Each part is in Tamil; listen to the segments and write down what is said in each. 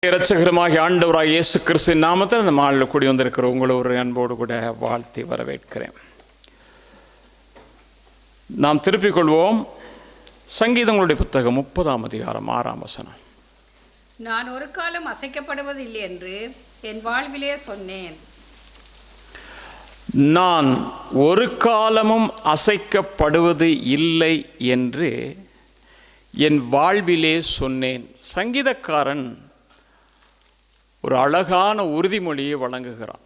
இரட்சகருமாகிய ஆண்டவராகிய இயேசு கிறிஸ்துவின் நாமத்தில் அந்த மாநில கூடி வந்திருக்கிற உங்களை ஒரு அன்போடு கூட வாழ்த்தி வரவேற்கிறேன். நாம் திருப்பிக் கொள்வோம். சங்கீதங்களுடைய புத்தகம் 30ஆம் அதிகாரம் 6ஆம் வசனம். நான் ஒரு காலம் அசைக்கப்படுவதில்லை என்று என் வாழ்விலே சொன்னேன். நான் ஒரு காலமும் அசைக்கப்படுவது இல்லை என்று என் வாழ்விலே சொன்னேன். சங்கீதக்காரன் ஒரு அழகான உறுதிமொழியை வழங்குகிறான்.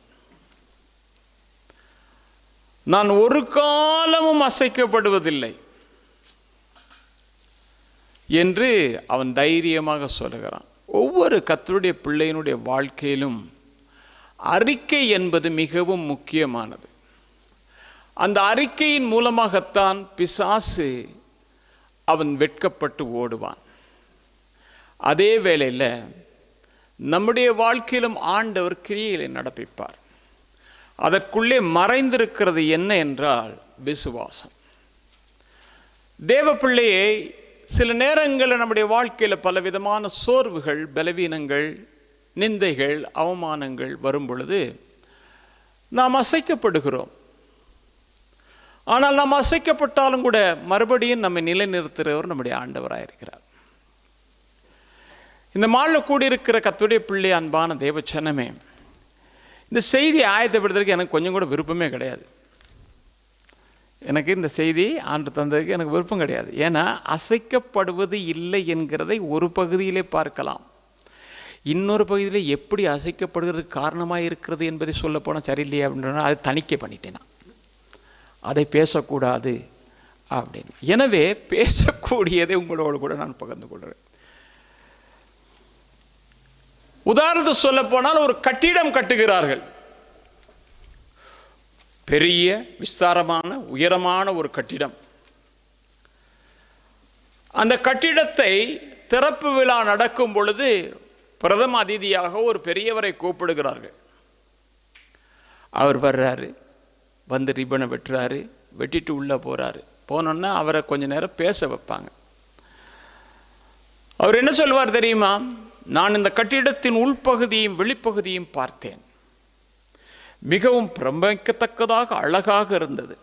நான் ஒரு காலமும் அசைக்கப்படுவதில்லை என்று அவன் தைரியமாக சொல்லுகிறான். ஒவ்வொரு கர்த்தருடைய பிள்ளையினுடைய வாழ்க்கையிலும் அறிக்கை என்பது மிகவும் முக்கியமானது. அந்த அறிக்கையின் மூலமாகத்தான் பிசாசு அவன் வெட்கப்பட்டு ஓடுவான். அதே வேளையில் நம்முடைய வாழ்க்கையிலும் ஆண்டவர் கிரியைகளை நடப்பிப்பார். அதற்குள்ளே மறைந்திருக்கிறது என்ன என்றால் விசுவாசம். தேவ பிள்ளையை சில நேரங்களில் நம்முடைய வாழ்க்கையில் பலவிதமான சோர்வுகள், பலவீனங்கள், நிந்தைகள், அவமானங்கள் வரும் பொழுது நாம் அசைக்கப்படுகிறோம். ஆனால் நாம் அசைக்கப்பட்டாலும் கூட மறுபடியும் நம்மை நிலைநிறுத்துகிறவர் நம்முடைய ஆண்டவராக இருக்கிறார். இந்த மாலில் கூடியிருக்கிற கர்த்தருடைய பிள்ளை, அன்பான தேவச்சனமே, இந்த செய்தியை ஆயத்தப்படுத்துறதுக்கு எனக்கு கொஞ்சம் கூட விருப்பமே கிடையாது. எனக்கு இந்த செய்தி ஆண்டு தந்ததுக்கு எனக்கு விருப்பம் கிடையாது. ஏன்னா அசைக்கப்படுவது இல்லை என்கிறதை ஒரு பகுதியிலே பார்க்கலாம். இன்னொரு பகுதியில் எப்படி அசைக்கப்படுகிறதுக்கு காரணமாக இருக்கிறது என்பதை சொல்ல போனால் சரியில்லையே அப்படின்னா அதை தணிக்கை பண்ணிட்டேன். நான் அதை பேசக்கூடாது அப்படின்னு. எனவே பேசக்கூடியதை உங்களோடு கூட நான் பகிர்ந்து கொள்கிறேன். உதாரணத்துக்கு சொல்ல போனால் ஒரு கட்டிடம் கட்டுகிறார்கள். பெரிய விஸ்தாரமான உயரமான ஒரு கட்டிடம். அந்த கட்டிடத்தை திறப்பு விழா நடக்கும் பொழுது பிரதம அதிதியாக ஒரு பெரியவரை கூப்பிடுகிறார்கள். அவர் வர்றாரு, வந்து ரிப்பனை வெட்டுறாரு, வெட்டிட்டு உள்ளே போகிறாரு. போனோன்னா அவரை கொஞ்ச நேரம் பேச வைப்பாங்க. அவர் என்ன சொல்வார் தெரியுமா? நான் இந்த கட்டிடத்தின் உள்பகுதியும் வெளிப்பகுதியும் பார்த்தேன். மிகவும் பிரமிக்கத்தக்கதாக அழகாக இருந்தது.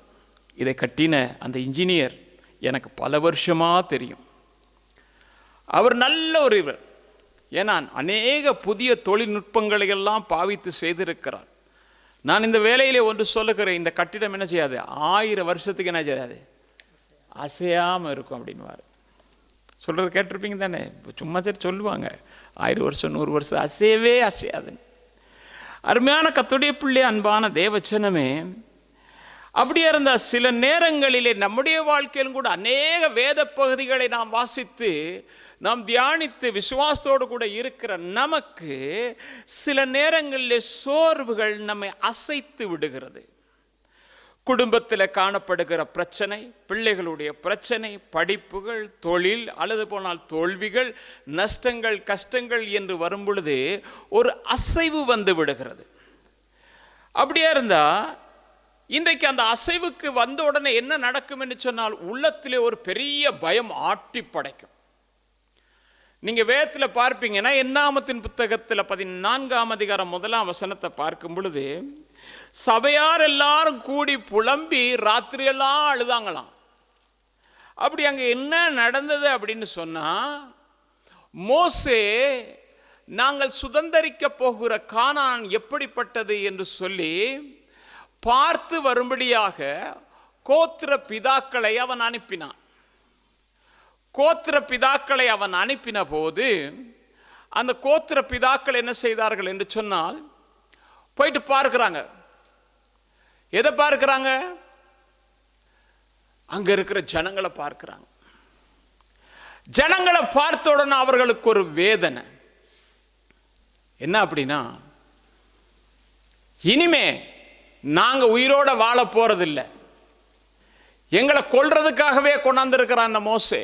இதை கட்டின அந்த இன்ஜினியர் எனக்கு பல வருஷமாக தெரியும். அவர் நல்ல ஒரு இவர். ஏன்னா அநேக புதிய தொழில்நுட்பங்களை எல்லாம் பாவித்து செய்திருக்கிறார். நான் இந்த வேலையிலே ஒன்று சொல்லுகிறேன், இந்த கட்டிடம் என்ன செய்யாது, 1000 வருஷத்துக்கு என்ன செய்யாது, அசையாமல் இருக்கும் அப்படின்வார். சொல்கிறது கேட்டிருப்பீங்க தானே? சும்மா சரி சொல்லுவாங்க, 1000 வருஷம் 100 வருஷம் அசையவே அசையாதுன்னு. அருமையான கர்த்தருடைய பிள்ளை, அன்பான தேவச்சனமே, அப்படியே இருந்த சில நேரங்களிலே நம்முடைய வாழ்க்கையிலும் கூட அநேக வேத பகுதிகளை நாம் வாசித்து நாம் தியானித்து விசுவாசத்தோடு கூட இருக்கிற நமக்கு சில நேரங்களிலே சோர்வுகள் நம்மை அசைத்து விடுகிறது. குடும்பத்தில் காணப்படுகிற பிரச்சனை, பிள்ளைகளுடைய பிரச்சனை, படிப்புகள், தொழில், அல்லது போனால் தோல்விகள், நஷ்டங்கள், கஷ்டங்கள் என்று வரும் பொழுது ஒரு அசைவு வந்து விடுகிறது. அப்படியே இருந்தால் இன்றைக்கு அந்த அசைவுக்கு வந்த உடனே என்ன நடக்கும் என்று சொன்னால் உள்ளத்திலே ஒரு பெரிய பயம் ஆட்டி படைக்கும். நீங்கள் வேதத்தில் பார்ப்பீங்கன்னா என்னாமத்தின் புத்தகத்தில் 14ஆம் அதிகாரம் 1ஆம் வசனத்தை பார்க்கும் பொழுது சபையார் எல்லாரும் கூடி புலம்பி ராத்திரியெல்லாம் அழுதாங்களாம். அப்படி அங்கே என்ன நடந்தது அப்படின்னு சொன்னா, மோசே நாங்கள் சுதந்தரிக்க போகிற கானான் எப்படிப்பட்டது என்று சொல்லி பார்த்து வரும்படியாக கோத்திர பிதாக்களை அவன் அனுப்பினான். கோத்திர பிதாக்களை அவன் அனுப்பின போது அந்த கோத்திர பிதாக்கள் என்ன செய்தார்கள் என்று சொன்னால், போயிட்டு பார்க்கிறாங்க. எதை பார்க்கிறாங்க? அங்க இருக்கிற ஜனங்களை பார்க்கிறாங்க. ஜனங்களை பார்த்த உடனே அவர்களுக்கு ஒரு வேதனை. என்ன அப்படின்னா, இனிமே நாங்க உயிரோட வாழ போறதில்லை, எங்களை கொல்றதுக்காகவே கொண்டாந்துருக்கிறான் அந்த மோசே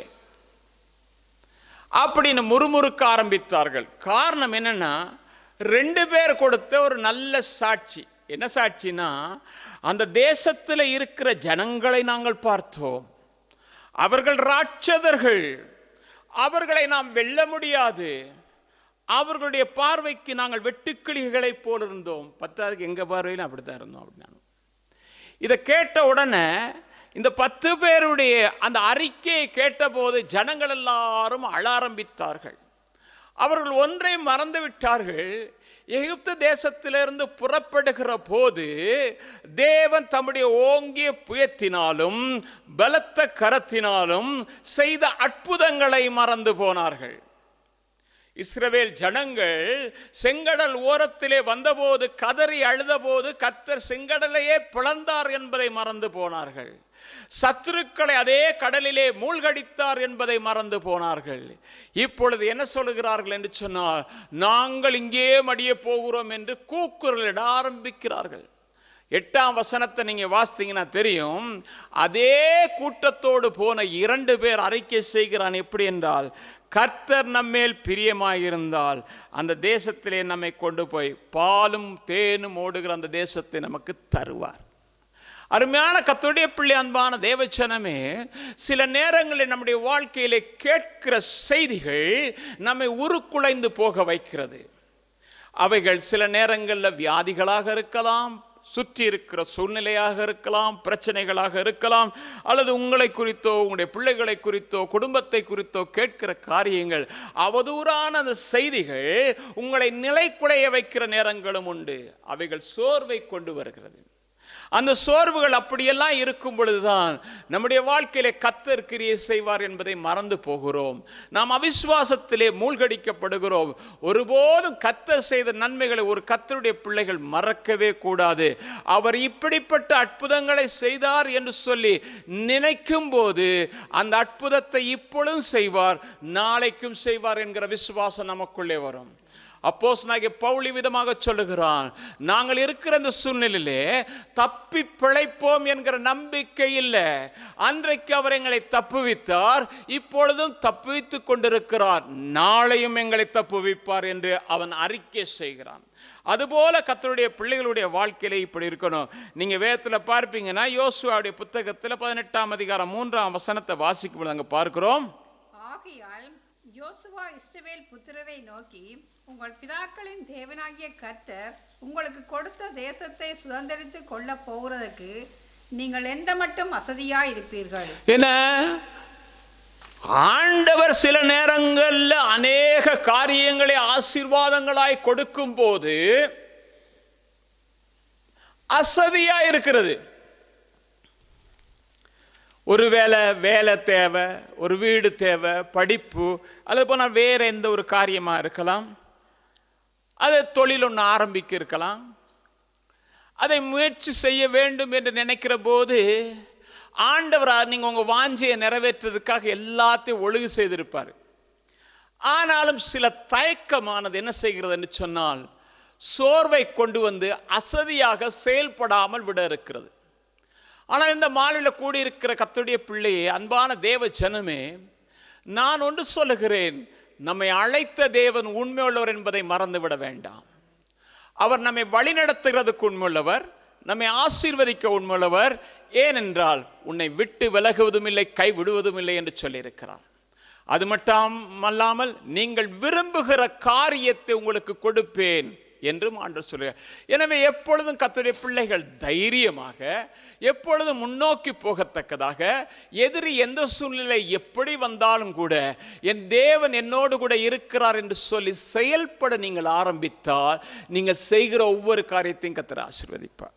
அப்படின்னு முறுமுறுக்க ஆரம்பித்தார்கள். காரணம் என்னன்னா, 2 பேர் கொடுத்த ஒரு நல்ல சாட்சி. என்ன சாட்சினா, அந்த தேசத்தில் இருக்கிற ஜனங்களை நாங்கள் பார்த்தோம், அவர்கள் ராட்சதர்கள், அவர்களை நாம் வெல்ல முடியாது, அவர்களுடைய பார்வைக்கு நாங்கள் வெட்டுக்கிளிகளைப் போல இருந்தோம். பத்தாவதுக்கு எங்கள் பார்வையில் அப்படித்தான் இருந்தோம் அப்படின்னா. இதை கேட்ட உடனே இந்த 10 பேருடைய அந்த அறிக்கையை கேட்டபோது ஜனங்கள் எல்லாரும் அழ ஆரம்பித்தார்கள். அவர்கள் ஒன்றை மறந்து விட்டார்கள். எகிப்து தேசத்திலிருந்து புறப்படுகிற போது தேவன் தம்முடைய ஓங்கிய புயத்தினாலும் பலத்த கரத்தினாலும் செய்த அற்புதங்களை மறந்து போனார்கள். இஸ்ரவேல் ஜனங்கள் செங்கடல் ஓரத்திலே வந்தபோது கதறி அழுதபோது கர்த்தர் செங்கடலையே பிளந்தார் என்பதை மறந்து போனார்கள். சத்துருக்களை அதே கடலிலே மூழ்கடித்தார் என்பதை மறந்து போனார்கள். இப்பொழுது என்ன சொல்லுகிறார்கள் என்று சொன்னால், நாங்கள் இங்கே மடிய போகிறோம் என்று கூக்குரலிட ஆரம்பிக்கிறார்கள். 8ஆம் வசனத்தை நீங்க வாசித்தீங்கன்னா தெரியும். அதே கூட்டத்தோடு போன 2 பேர் அறிக்கை செய்கிறான். எப்படி என்றால், கர்த்தர் நம்மேல் பிரியமாயிருந்தால் அந்த தேசத்திலே நம்மை கொண்டு போய் பாலும் தேனும் ஓடுகிற அந்த தேசத்தை நமக்கு தருவார். அருமையான கர்த்தருடைய பிள்ளை, அன்பான தேவச்சனமே, சில நேரங்களில் நம்முடைய வாழ்க்கையிலே கேட்கிற செய்திகள் நம்மை உருக்குலைந்து போக வைக்கிறது. அவைகள் சில நேரங்களில் வியாதிகளாக இருக்கலாம், சுற்றி இருக்கிற சூழ்நிலையாக இருக்கலாம், பிரச்சனைகளாக இருக்கலாம், அல்லது உங்களை குறித்தோ உங்களுடைய பிள்ளைகளை குறித்தோ குடும்பத்தை குறித்தோ கேட்கிற காரியங்கள், அவதூறான அந்த செய்திகள் உங்களை நிலைக்குலைய வைக்கிற நேரங்களும் உண்டு. அவைகள் சோர்வை கொண்டு வருகிறது. அந்த சோர்வுகள் அப்படியெல்லாம் இருக்கும் பொழுதுதான் நம்முடைய வாழ்க்கையிலே கர்த்தர் கிரியை செய்வார் என்பதை மறந்து போகிறோம். நாம் அவிசுவாசத்திலே மூழ்கடிக்கப்படுகிறோம். ஒருபோதும் கர்த்தர் செய்த நன்மைகளை ஒரு கர்த்தருடைய பிள்ளைகள் மறக்கவே கூடாது. அவர் இப்படிப்பட்ட அற்புதங்களை செய்தார் என்று சொல்லி நினைக்கும் போது அந்த அற்புதத்தை இப்பொழுதும் செய்வார், நாளைக்கும் செய்வார் என்கிற விசுவாசம் நமக்குள்ளே வரும். அப்போஸ்தலனாகிய பவுல் விதமாக சொல்லுகிறான், நாங்கள் இருக்கிற இந்த சூழ்நிலையிலே தப்பி பிழைப்போம் என்கிற நம்பிக்கை இல்லை. அன்றைக்கு அவர் எங்களை தப்புவித்தார், இப்பொழுதும் தப்புவித்துக் கொண்டிருக்கிறார், நாளையும் எங்களை தப்புவிப்பார் என்று அவன் அறிக்கை செய்கிறான். அதுபோல கர்த்தருடைய பிள்ளைகளுடைய வாழ்க்கையில இப்படி இருக்கணும். நீங்க வேதத்தில் பார்ப்பீங்கன்னா யோசுவாவுடைய புத்தகத்தில் 18ஆம் அதிகாரம் 3ஆம் வசனத்தை வாசிக்கும் அங்க பார்க்கிறோம். ஆகையால் யோசுவா இஸ்ரவேல் புத்திரரை நோக்கி, உங்கள் பிதாக்களின் தேவனாகிய கர்த்தர் உங்களுக்கு கொடுத்த தேசத்தை சுதந்திரித்துக் கொள்ள போகிறதுக்கு நீங்கள் எந்த மட்டும் அசதியாய் இருப்பீர்கள். என்ன, ஆண்டவர் சில நேரங்களில் அநேக காரியங்களை ஆசீர்வாதங்களாய் கொடுக்கும் போது அசதியா இருக்கிறது. ஒருவேளை வேலை தேவை, ஒரு வீடு தேவை, படிப்பு, அல்லது போனால் வேற எந்த ஒரு காரியமாக இருக்கலாம், அதை தொழில் ஒன்று ஆரம்பிக்க இருக்கலாம், அதை முயற்சி செய்ய வேண்டும் என்று நினைக்கிற போது ஆண்டவராக நீங்கள் உங்கள் வாஞ்சையை நிறைவேற்றுறதுக்காக எல்லாத்தையும் ஒழுங்கு செய்திருப்பார். ஆனாலும் சில தயக்கமானது என்ன செய்கிறது என்று சொன்னால், சோர்வை கொண்டு வந்து அசதியாக செயல்படாமல் விட இருக்கிறது. ஆனால் இந்த மாலையில் கூடியிருக்கிற கர்த்தருடைய பிள்ளையே, அன்பான தேவ ஜனமே, நான் ஒன்று சொல்லுகிறேன், நம்மை அழைத்த தேவன் உண்மையுள்ளவர் என்பதை மறந்துவிட வேண்டாம். அவர் நம்மை வழிநடத்துகிறதுக்கு உண்மையுள்ளவர், நம்மை ஆசீர்வதிக்க உண்மையுள்ளவர். ஏனென்றால் உன்னை விட்டு விலகுவதும் இல்லை, கை விடுவதும் இல்லை என்று சொல்லியிருக்கிறார். அது மட்டுமல்லாமல் நீங்கள் விரும்புகிற காரியத்தை உங்களுக்கு கொடுப்பேன் என்றும் ஆண்டவர் சொல்கிறார். எனவே எப்பொழுதும் கர்த்தருடைய பிள்ளைகள் தைரியமாக, எப்பொழுதும் முன்னோக்கி போகத்தக்கதாக, எதிரி எந்த சூழ்நிலை எப்படி வந்தாலும் கூட என் தேவன் என்னோடு கூட இருக்கிறார் என்று சொல்லி செயல்பட நீங்கள் ஆரம்பித்தால் நீங்கள் செய்கிற ஒவ்வொரு காரியத்தையும் கர்த்தர் ஆசீர்வதிப்பார்.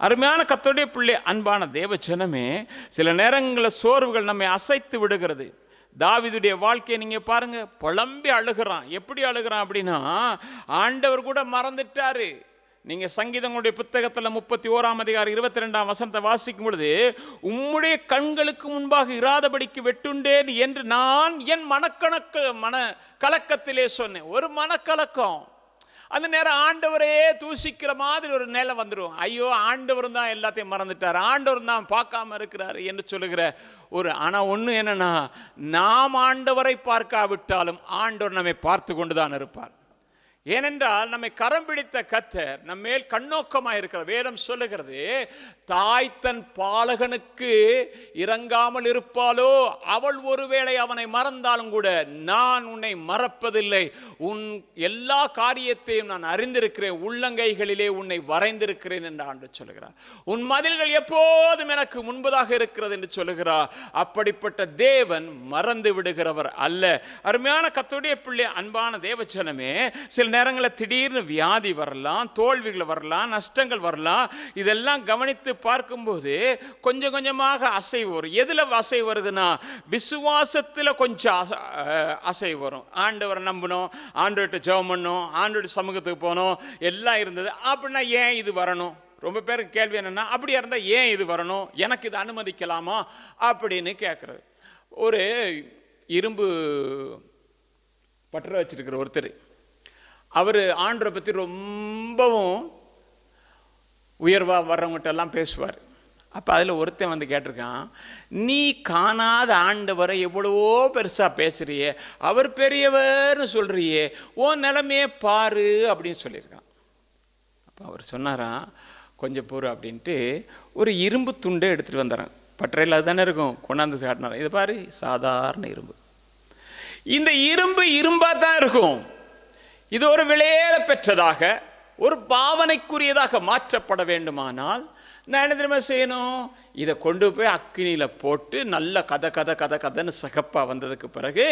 அருமையான கர்த்தருடைய பிள்ளை, அன்பான தேவ ஜனமே, சில நேரங்களில் சோர்வுகள் நம்மை அசைத்து விடுகிறது. தாவீதுடைய வாழ்க்கையை நீங்க பாருங்க, புலம்பி அழுகிறான். எப்படி அழுகிறான் அப்படின்னா, ஆண்டவர் கூட மறந்துட்டாரு. நீங்க சங்கீதங்களுடைய புத்தகத்தில் 31ஆம் அதிகாரம் 22ஆம் வசனத்தை வாசிக்கும் பொழுது, உம்முடைய கண்களுக்கு முன்பாக இராதபடிக்கு வெட்டுண்டேன் என்று நான் என் மன கலக்கத்திலே சொன்னேன். ஒரு மனக்கலக்கம். அந்த நேரம் ஆண்டவரையே தூசிக்கிற மாதிரி ஒரு நிலை வந்துடும். ஐயோ, ஆண்டவர் தான் எல்லாத்தையும் மறந்துட்டார், ஆண்டவர் தான் பார்க்காம இருக்கிறார் என்று சொல்லுகிற ஒரு. ஆனால் ஒன்று என்னன்னா, நாம் ஆண்டவரை பார்க்காவிட்டாலும் ஆண்டவர் நம்மை பார்த்து கொண்டு தான் இருப்பார். ஏனென்றால் நம்மை கரம் பிடித்த கர்த்தர் நம்ம மேல் கண்ணோக்கமாக இருக்கிற வேதம் சொல்லுகிறது, தாய் தன் பாலகனுக்கு இறங்காமல் இருப்பாளோ, அவள் ஒருவேளை அவனை மறந்தாலும் கூட நான் உன்னை மறப்பதில்லை, உன் எல்லா காரியத்தையும் நான் அறிந்திருக்கிறேன், உள்ளங்கைகளிலே உன்னை வரைந்திருக்கிறேன் என்று ஆண்டு சொல்லுகிறார். உன் மதில்கள் எப்போதும் எனக்கு முன்பதாக இருக்கிறது என்று சொல்லுகிறார். அப்படிப்பட்ட தேவன் மறந்து விடுகிறவர் அல்ல. அருமையான கர்த்தருடைய பிள்ளை, அன்பான தேவஜனமே, சில நேரங்களில் திடீர்னு வியாதி வரலாம், தோல்விகள் வரலாம், நஷ்டங்கள் வரலாம். இதெல்லாம் கவனித்து பார்க்கும்போது கொஞ்சம் கொஞ்சமாக அசைவு வரும். எதில் அசைவு வருதுன்னா, விசுவாசத்தில் கொஞ்சம் அசைவு வரும். ஆண்டவரை நம்பணும், ஆண்டவர்கிட்ட ஜெபம் பண்ணணும், ஆண்டவருடைய சமூகத்துக்கு போகணும், எல்லாம் இருந்தது. அப்படின்னா ஏன் இது வரணும்? ரொம்ப பேருக்கு கேள்வி என்னென்னா, அப்படியா இருந்தால் ஏன் இது வரணும், எனக்கு இது அனுமதிக்கலாமா அப்படின்னு கேட்குறது. ஒரு இரும்பு பற்ற வச்சிருக்கிற ஒருத்தர், அவர் ஆண்டவரை பற்றி ரொம்பவும் உயர்வாக வர்றவங்ககிட்ட எல்லாம் பேசுவார். அப்போ அதில் ஒருத்தன் வந்து கேட்டிருக்கான், நீ காணாத ஆண்டவரை எவ்வளவோ பெருசாக பேசுகிறியே, அவர் பெரியவர்னு சொல்கிறியே, உன் நிலைமையே பாரு அப்படின்னு சொல்லியிருக்கான். அப்போ அவர் சொன்னாராம், கொஞ்சம் பொறு அப்படின்ட்டு ஒரு இரும்பு துண்டை எடுத்துகிட்டு வந்தாரான். பற்றையில் அதுதானே இருக்கும், கொண்டாந்து காட்டினாரான். இதை பாரு, சாதாரண இரும்பு. இந்த இரும்பு இரும்பாக தான் இருக்கும். இது ஒரு விலையேற பெற்றதாக, ஒரு பாவனைக்குரியதாக மாற்றப்பட வேண்டுமானால் நான் என்ன தெரியுமா செய்யணும்? இதை கொண்டு போய் அக்கினியில் போட்டு நல்ல கதைன்னு சகப்பாக வந்ததுக்கு பிறகு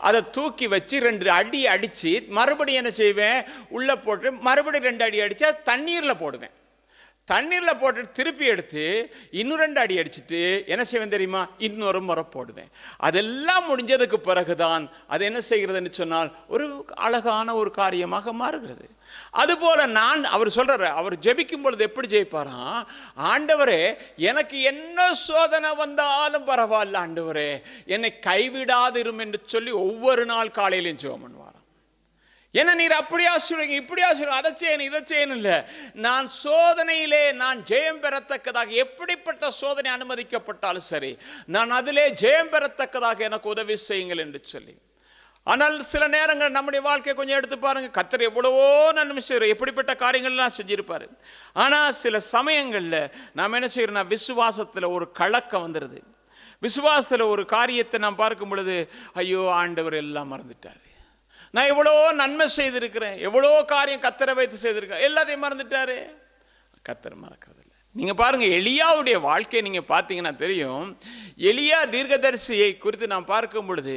அதை தூக்கி வச்சு 2 அடி அடித்து மறுபடியும் என்ன செய்வேன்? உள்ளே போட்டு மறுபடியும் 2 அடி அடித்து தண்ணீரில் போடுவேன். தண்ணீரில் போட்டு திருப்பி எடுத்து இன்னும் 2 அடி அடிச்சுட்டு என்ன செய்வேன் தெரியுமா? இன்னொரு முறை போடுவேன். அதெல்லாம் முடிஞ்சதுக்கு பிறகுதான் அது என்ன செய்கிறதுன்னு சொன்னால் ஒரு அழகான ஒரு காரியமாக மாறுகிறது. அதுபோல அவர் சொல்றாரு, அவர் ஜெபிக்கும் பொழுது எப்படி ஜெயிப்பாராம்? ஆண்டவரே, எனக்கு என்ன சோதனை வந்தாலும் பரவாயில்ல ஆண்டவரே, என்னை கைவிடாதிரும் என்று சொல்லி ஒவ்வொரு நாள் காலையிலையும் ஜெபம் பண்ணுவாராம். என்ன நீர் அப்படியா சொல்றீங்க, இப்படியா சொல்றீங்க, அதை செய்யணும் இதை செய்யணும் இல்லை, நான் சோதனையிலே நான் ஜெயம் பெறத்தக்கதாக, எப்படிப்பட்ட சோதனை அனுமதிக்கப்பட்டாலும் சரி, நான் அதிலே ஜெயம் பெறத்தக்கதாக எனக்கு உதவி செய்யுங்கள் என்று சொல்லி. ஆனால் சில நேரங்கள் நம்முடைய வாழ்க்கையை கொஞ்சம் எடுத்து பாருங்க. கர்த்தர் எவ்வளவோ நன்மை செய்கிறோம், எப்படிப்பட்ட காரியங்கள்லாம் செஞ்சிருப்பாரு. ஆனால் சில சமயங்களில் நாம் என்ன செய்யறோம்னா, விசுவாசத்தில் ஒரு கலக்கம் வந்துடுது. விசுவாசத்தில் ஒரு காரியத்தை நாம் பார்க்கும் பொழுது, ஐயோ ஆண்டவர் எல்லாம் மறந்துட்டாரு, நான் எவ்வளோ நன்மை செய்திருக்கிறேன், எவ்வளோ காரியம் கர்த்தரை வைத்து செய்திருக்கேன், எல்லாத்தையும் மறந்துட்டாரு. கர்த்தர் மறக்கிறது இல்லை. நீங்கள் பாருங்கள், எலியாவுடைய வாழ்க்கையை நீங்கள் பார்த்தீங்கன்னா தெரியும். எலியா தீர்க்கதரிசியை குறித்து நாம் பார்க்கும் பொழுது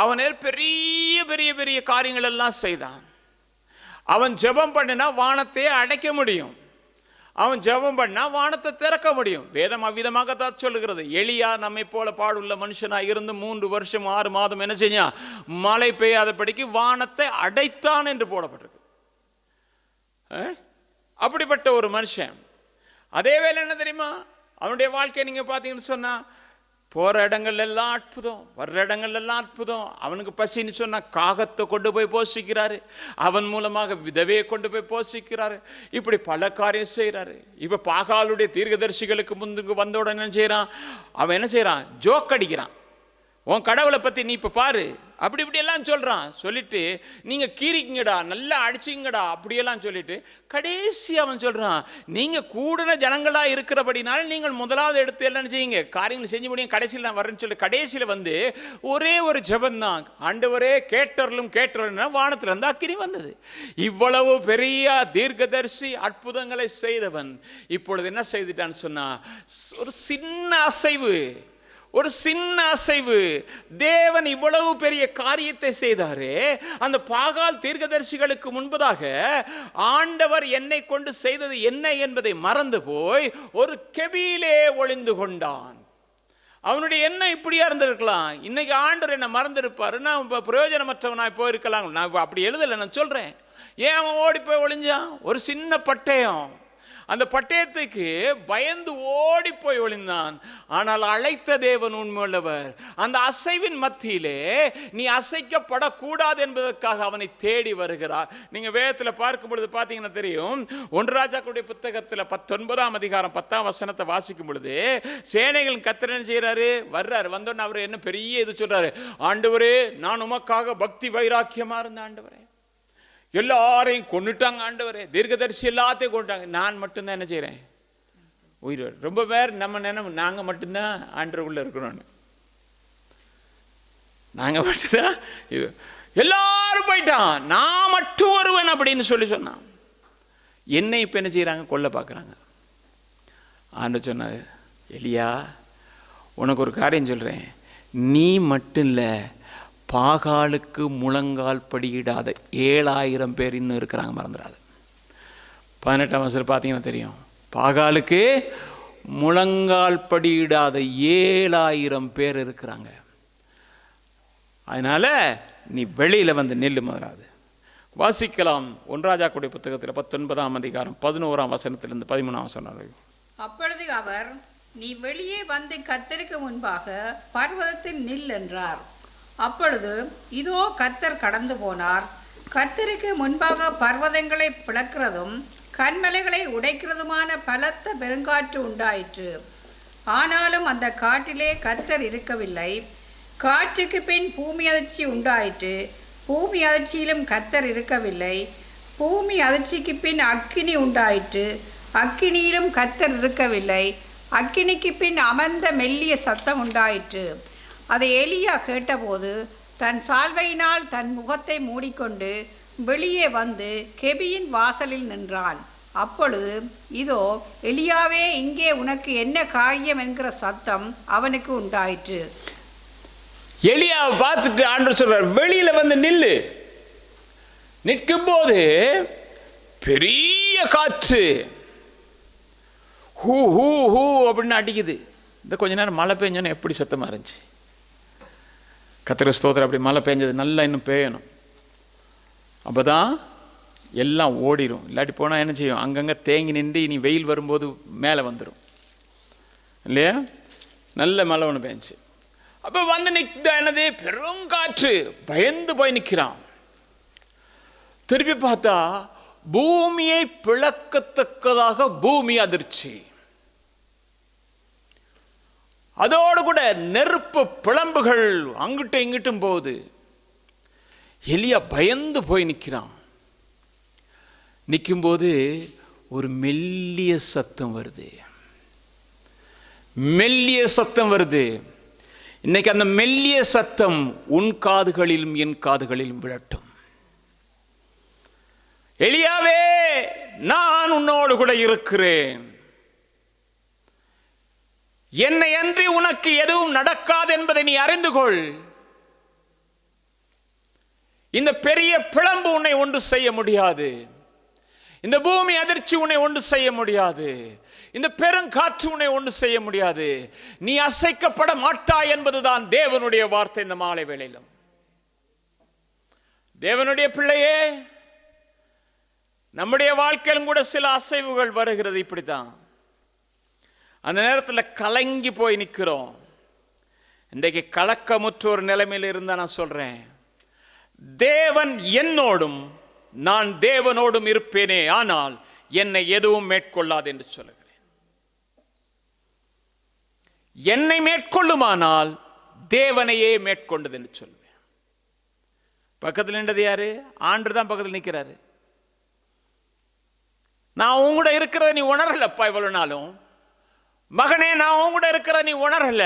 அவன் பெரிய பெரிய பெரிய காரியங்கள் எல்லாம் செய்தான். அவன் ஜெபம் பண்ணினா வானத்தையே அடைக்க முடியும், அவன் ஜெபம் பண்ணா வானத்தை திறக்க முடியும். வேதம் அவ்விதமாகத்தான் சொல்லுகிறது. எலியா நம்மை போல பாடுள்ள மனுஷனாக இருந்து 3 வருஷம் 6 மாதம் என்ன செஞ்சான்? மழை பெய்யாதபடிக்கு வானத்தை அடைத்தான் என்று போடப்பட்டிருக்கு. அப்படிப்பட்ட ஒரு மனுஷன். அதே வேலை என்ன தெரியுமா, அவனுடைய வாழ்க்கையை நீங்கள் பார்த்தீங்கன்னு சொன்னா, போகிற இடங்கள் எல்லாம் அற்புதம், வர்ற இடங்கள் எல்லாம் அற்புதம். அவனுக்கு பசின்னு சொன்னால் காகத்தை கொண்டு போய் போஷிக்கிறாரு, அவன் மூலமாக விதவையை கொண்டு போய் போஷிக்கிறாரு, இப்படி பல காரியம் செய்கிறாரு. இப்போ பாகாலுடைய தீர்க்கதரிசிகளுக்கு முந்துக்கு வந்த உடனே என்ன செய்கிறான்? அவன் என்ன செய்கிறான்? ஜோக் அடிக்கிறான். உன் கடவுளை பற்றி நீ இப்போ பாரு, அப்படி இப்படியெல்லாம் சொல்கிறான். சொல்லிட்டு நீங்கள் கீரிக்குங்கடா, நல்லா அடிச்சிங்கடா அப்படியெல்லாம் சொல்லிட்டு கடைசி அவன் சொல்கிறான், நீங்கள் கூடின ஜனங்களாக இருக்கிறபடினால நீங்கள் முதலாவது எடுத்து எல்லாம் செய்யுங்க, காரியங்கள் செஞ்சு முடியும், கடைசியில் நான் வரேன்னு சொல்லி கடைசியில் வந்து ஒரே ஒரு ஜெபந்தான், ஆண்டவரே கேட்டறலும் வானத்தில் இருந்து அக்கினி வந்தது. இவ்வளவு பெரிய தீர்க்கதரிசி அற்புதங்களை செய்தவன் இப்பொழுது என்ன செய்துட்டான்னு சொன்னா, ஒரு சின்ன அசைவு, ஒரு சின்ன அசைவு. தேவன் இவ்வளவு பெரிய காரியத்தை செய்தாரே, அந்த பாகால் தீர்க்கதரிசிகளுக்கு முன்பதாக ஆண்டவர் என்னை கொண்டு செய்தது என்ன என்பதை மறந்து போய் ஒரு கெபியிலே ஒளிந்து கொண்டான். அவனுடைய எண்ணம் இப்படியா இருந்திருக்கலாம், இன்னைக்கு ஆண்டவர் என்ன மறந்திருப்பாரு, நான் பிரயோஜனமற்றவனாய் போயிருக்கலாம். நான் அப்படி எழுதலை, நான் சொல்றேன். ஏன் அவன் ஓடி போய் ஒளிஞ்சான்? ஒரு சின்ன பட்டயம், அந்த பட்டயத்துக்கு பயந்து ஓடி போய் ஒளிந்தான். ஆனால் அழைத்த தேவன் உண்மையுள்ளவர். அந்த அசைவின் மத்தியிலே நீ அசைக்கப்படக்கூடாது என்பதற்காக அவனை தேடி வருகிறார். நீங்க வேதத்தில் பார்க்கும் பொழுது பார்த்தீங்கன்னா தெரியும். 1 ராஜாக்களுடைய புத்தகத்தில் 19ஆம் அதிகாரம் 10ஆம் வசனத்தை வாசிக்கும் பொழுது சேனைகளின் கர்த்தர் என்ன செய்யறாரு? வர்றாரு. வந்தோன்னு அவர் என்ன பெரிய இது சொல்றாரு, ஆண்டவரே நான் உமக்காக பக்தி வைராக்கியமா இருந்த ஆண்டவரே, எல்லாரையும் கொண்டுட்டாங்க ஆண்டவரே, தீர்க்கதரிசி எல்லாத்தையும் கொண்டுட்டாங்க. நான் மட்டும்தான் என்ன செய்கிறேன்? உயிரோடு. ரொம்ப பேர் நம்ம நாங்கள் மட்டும்தான் ஆண்டவருக்குள்ளே இருக்கிறோன்னு. நாங்கள் மட்டும்தான், எல்லாரும் போயிட்டான், நான் மட்டும் வருவேன் அப்படின்னு சொன்னான். என்னை இப்போ என்ன செய்கிறாங்க? கொல்ல பார்க்குறாங்க. ஆண்டவர் சொன்னார், எலியா உனக்கு ஒரு காரியம் சொல்கிறேன், நீ மட்டும் இல்லை, பாகாலுக்கு முழங்கால் படியிடாத 7000 பேர் இன்னும் இருக்கிறாங்க, மறந்துடாது. 18ஆம் வசனம் பார்த்தீங்கன்னா தெரியும். பாகாலுக்கு முழங்கால் படியிடாத 7000 பேர் இருக்கிறாங்க. அதனால் நீ வெளியில் வந்து நெல்லு முதலாது. வாசிக்கலாம் 1 ராஜாக்களுடைய புத்தகத்தில் 19ஆம் அதிகாரம் 11ஆம் வசனத்திலிருந்து 13ஆம் வசனம். அப்பொழுது அவர், நீ வெளியே வந்து கர்த்தருக்கு முன்பாக பர்வதத்தில் நில் என்றார். அப்பொழுது இதோ கர்த்தர் கடந்து போனார். கர்த்தருக்கு முன்பாக பர்வதங்களை பிளக்கிறதும் கன்மலைகளை உடைக்கிறதுமான பலத்த பெருங்காற்று உண்டாயிற்று. ஆனாலும் அந்த காட்டிலே கர்த்தர் இருக்கவில்லை. காற்றுக்கு பின் பூமி அதிர்ச்சி உண்டாயிற்று. பூமி அதிர்ச்சியிலும் கர்த்தர் இருக்கவில்லை. பூமி அதிர்ச்சிக்கு பின் அக்கினி உண்டாயிற்று. அக்கினியிலும் கர்த்தர் இருக்கவில்லை. அக்கினிக்கு பின் அமர்ந்த மெல்லிய சத்தம் உண்டாயிற்று. அதை எலியா கேட்டபோது தன் சால்வையினால் தன் முகத்தை மூடிக்கொண்டு வெளியே வந்து கெபியின் வாசலில் நின்றான். அப்பொழுது இதோ எலியாவே, இங்கே உனக்கு என்ன காரியம் என்கிற சத்தம் அவனுக்கு உண்டாயிற்று. எலியாவை பார்த்துட்டு ஆண்டவர் சொல்றார், வெளியில வந்து நில்லு. நிற்கும் போது பெரிய காற்று ஹூ ஹூ ஹூ அப்படின்னு அடிக்குது. இந்த கொஞ்ச நேரம் மழை பெஞ்சோன்னு எப்படி சத்தமாக இருந்துச்சு. கர்த்தருக்கு ஸ்தோத்திரம். அப்படி மழை பெஞ்சது நல்லா இன்னும் பெய்யணும், அப்போ தான் எல்லாம் ஓடிடும். இல்லாட்டி போனால் என்ன செய்யும்? அங்கங்கே தேங்கி நின்று இனி வெயில் வரும்போது மேலே வந்துடும் இல்லையா? நல்ல மழை ஒன்று பெஞ்சு. அப்போ வந்து நிற்க என்னது? பெருங்காற்று. பயந்து போய் நிற்கிறான். திருப்பி பார்த்தா பூமியை பிளக்கத்தக்கதாக பூமி அதிர்ச்சி. அதோடு கூட நெருப்பு பிளம்புகள் அங்கிட்டும் இங்கிட்டும் போகுது. எலியா பயந்து போய் நிற்கிறான். நிற்கும்போது ஒரு மெல்லிய சத்தம் வருது. மெல்லிய சத்தம் வருது. இன்னைக்கு அந்த மெல்லிய சத்தம் உன் காதுகளிலும் என் காதுகளிலும் விழட்டும். எலியாவே, நான் உன்னோடு கூட இருக்கிறேன். என்னை அன்றி உனக்கு எதுவும் நடக்காது என்பதை நீ அறிந்து கொள். இந்த பெரிய பிளம்பு உன்னை ஒன்று செய்ய முடியாது. இந்த பூமி அதிர்ச்சி உன்னை ஒன்று செய்ய முடியாது. இந்த பெருங்காற்று உன்னை ஒன்று செய்ய முடியாது. நீ அசைக்கப்பட மாட்டாய் என்பதுதான் தேவனுடைய வார்த்தை. இந்த மாலை வேளையிலும் தேவனுடைய பிள்ளையே, நம்முடைய வாழ்க்கையிலும் கூட சில அசைவுகள் வருகிறது. இப்படித்தான் அந்த நேரத்தில் கலங்கி போய் நிற்கிறோம். இன்றைக்கு கலக்கமுற்ற ஒரு நிலைமையில் இருந்தா நான் சொல்றேன், தேவன் என்னோடும் நான் தேவனோடும் இருப்பேனே, ஆனால் என்னை எதுவும் மேற்கொள்ளாது என்று சொல்லுகிறேன். என்னை மேற்கொள்ளுமானால் தேவனையே மேற்கொண்டது என்று சொல்லுவேன். பக்கத்தில் நின்றது யாரு? ஆண்டு தான் பக்கத்தில் நிற்கிறாரு. நான் உங்கூட இருக்கிறத நீ உணரலப்பா இவ்வளவு நாளும். மகனே, நான் உங்கூட இருக்கிறத நீ உணரல.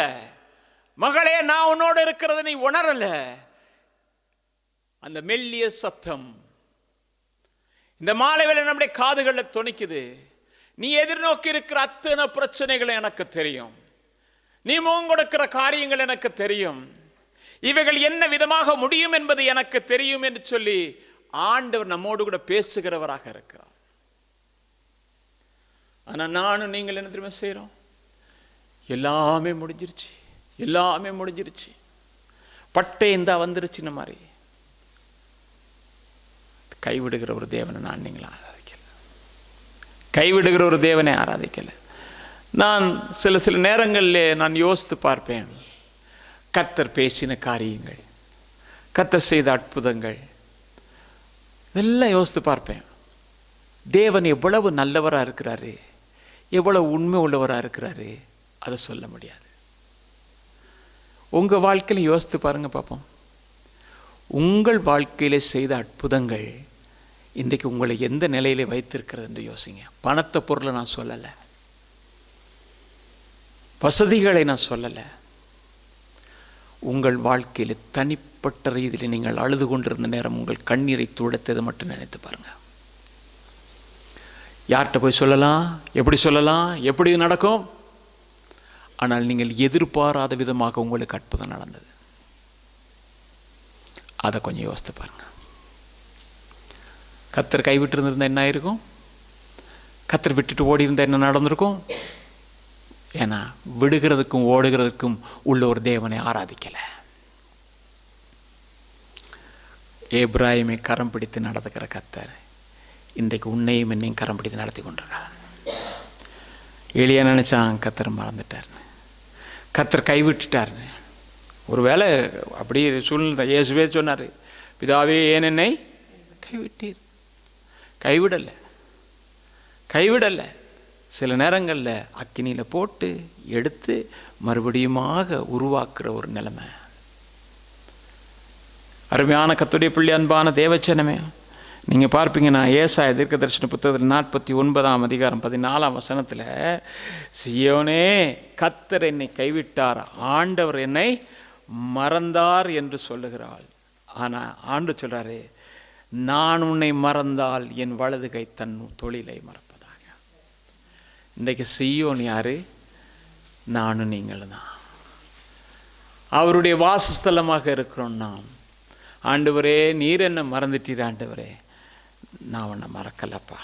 மகளே, நான் உன்னோட இருக்கிறத நீ உணரல. அந்த மெல்லிய சத்தம் இந்த மாலை வேளை நம்முடைய காதுகளில் தொனிக்குது. நீ எதிர்நோக்கி இருக்கிற அத்தனை பிரச்சனைகள் எனக்கு தெரியும். நீ முகங்கொடுக்கிற காரியங்கள் எனக்கு தெரியும். இவைகள் என்ன விதமாக முடியும் என்பது எனக்கு தெரியும் என்று சொல்லி ஆண்டவர் நம்மோடு கூட பேசுகிறவராக இருக்கிறார். ஆனா நானும் நீங்கள் என்ன தெரியுமா செய்யறோம்? எல்லாமே முடிஞ்சிருச்சு, எல்லாமே முடிஞ்சிருச்சு, பட்டை இந்தா வந்துருச்சுன்னு மாதிரி கைவிடுகிற ஒரு தேவனை நான் நீங்களும் ஆராதிக்கல. கைவிடுகிற ஒரு தேவனை ஆராதிக்கல. நான் சில நேரங்களில் நான் யோசித்து பார்ப்பேன். கர்த்தர் பேசின காரியங்கள், கர்த்தர் செய்த அற்புதங்கள் இதெல்லாம் யோசித்து பார்ப்பேன். தேவன் எவ்வளவு நல்லவராக இருக்கிறாரு, எவ்வளவு உண்மை உள்ளவராக இருக்கிறாரு, அதை சொல்ல முடியாது. உங்கள் வாழ்க்கையில் யோசித்து பாருங்க பார்ப்போம். உங்கள் வாழ்க்கையில் செய்த அற்புதங்கள் இன்றைக்கு உங்களை எந்த நிலையிலே வைத்திருக்கிறது என்று யோசிங்க. பணத்தை பொருளை நான் சொல்லலை, வசதிகளை நான் சொல்லலை. உங்கள் வாழ்க்கையில் தனிப்பட்ட ரீதியில் நீங்கள் அழுது கொண்டிருந்த நேரம் உங்கள் கண்ணீரை துடைத்தது மட்டும் நினைத்து பாருங்க. யார்கிட்ட போய் சொல்லலாம், எப்படி சொல்லலாம், எப்படி நடக்கும்? ஆனால் நீங்கள் எதிர்பாராத விதமாக உங்களுக்கு அற்புதம் நடந்தது. அதை கொஞ்சம் யோசித்து பாருங்க. கர்த்தர் கைவிட்டு இருந்திருந்தால் என்ன ஆயிருக்கும்? கர்த்தர் விட்டுட்டு ஓடி இருந்தால் என்ன நடந்திருக்கும்? ஏன்னா விடுகிறதுக்கும் ஓடுகிறதுக்கும் உள்ள ஒரு தேவனை ஆராதிக்கலை. ஏப்ராயிமை கரம் பிடித்து நடத்துகிற கர்த்தர் இன்றைக்கு உன்னையும் என்னையும் கரம் பிடித்து நடத்தி கொண்டிருக்கார். எளியா நினைச்சான் கர்த்தர் மறந்துட்டார்னு, கர்த்தர் கைவிட்டுட்டார்னு. ஒருவேளை அப்படி சூழ்நிலை இயேசுவே சொன்னார், பிதாவே ஏன் என்னை கைவிட்டீர்? கைவிடலை, கைவிடலை. சில நேரங்களில் அக்கினியில் போட்டு எடுத்து மறுபடியுமாக உருவாக்குற ஒரு நிலைமை. அருமையான கர்த்தருடைய பிள்ளை, அன்பான தேவச்சனமே, நீங்கள் பார்ப்பீங்கன்னா ஏசாயா தீர்க்கதரிசன புத்தகத்தில் 49ஆம் அதிகாரம் 14ஆம் வசனத்தில், சீயோனே கர்த்தர் என்னை கைவிட்டார், ஆண்டவர் என்னை மறந்தார் என்று சொல்லுகிறாள். ஆனால் ஆண்டு சொல்கிறாரு, நான் உன்னை மறந்தால் என் வலது கை தன் தொழிலை மறப்பதாக. இன்றைக்கு சீயோன் யாரு? நானும் நீங்களும் தான். அவருடைய வாசஸ்தலமாக இருக்கிறோம் நாம். ஆண்டவரே நீர் என்ன மறந்துட்டீர்? ஆண்டவரே நான் உன்னை மறக்கலப்பா,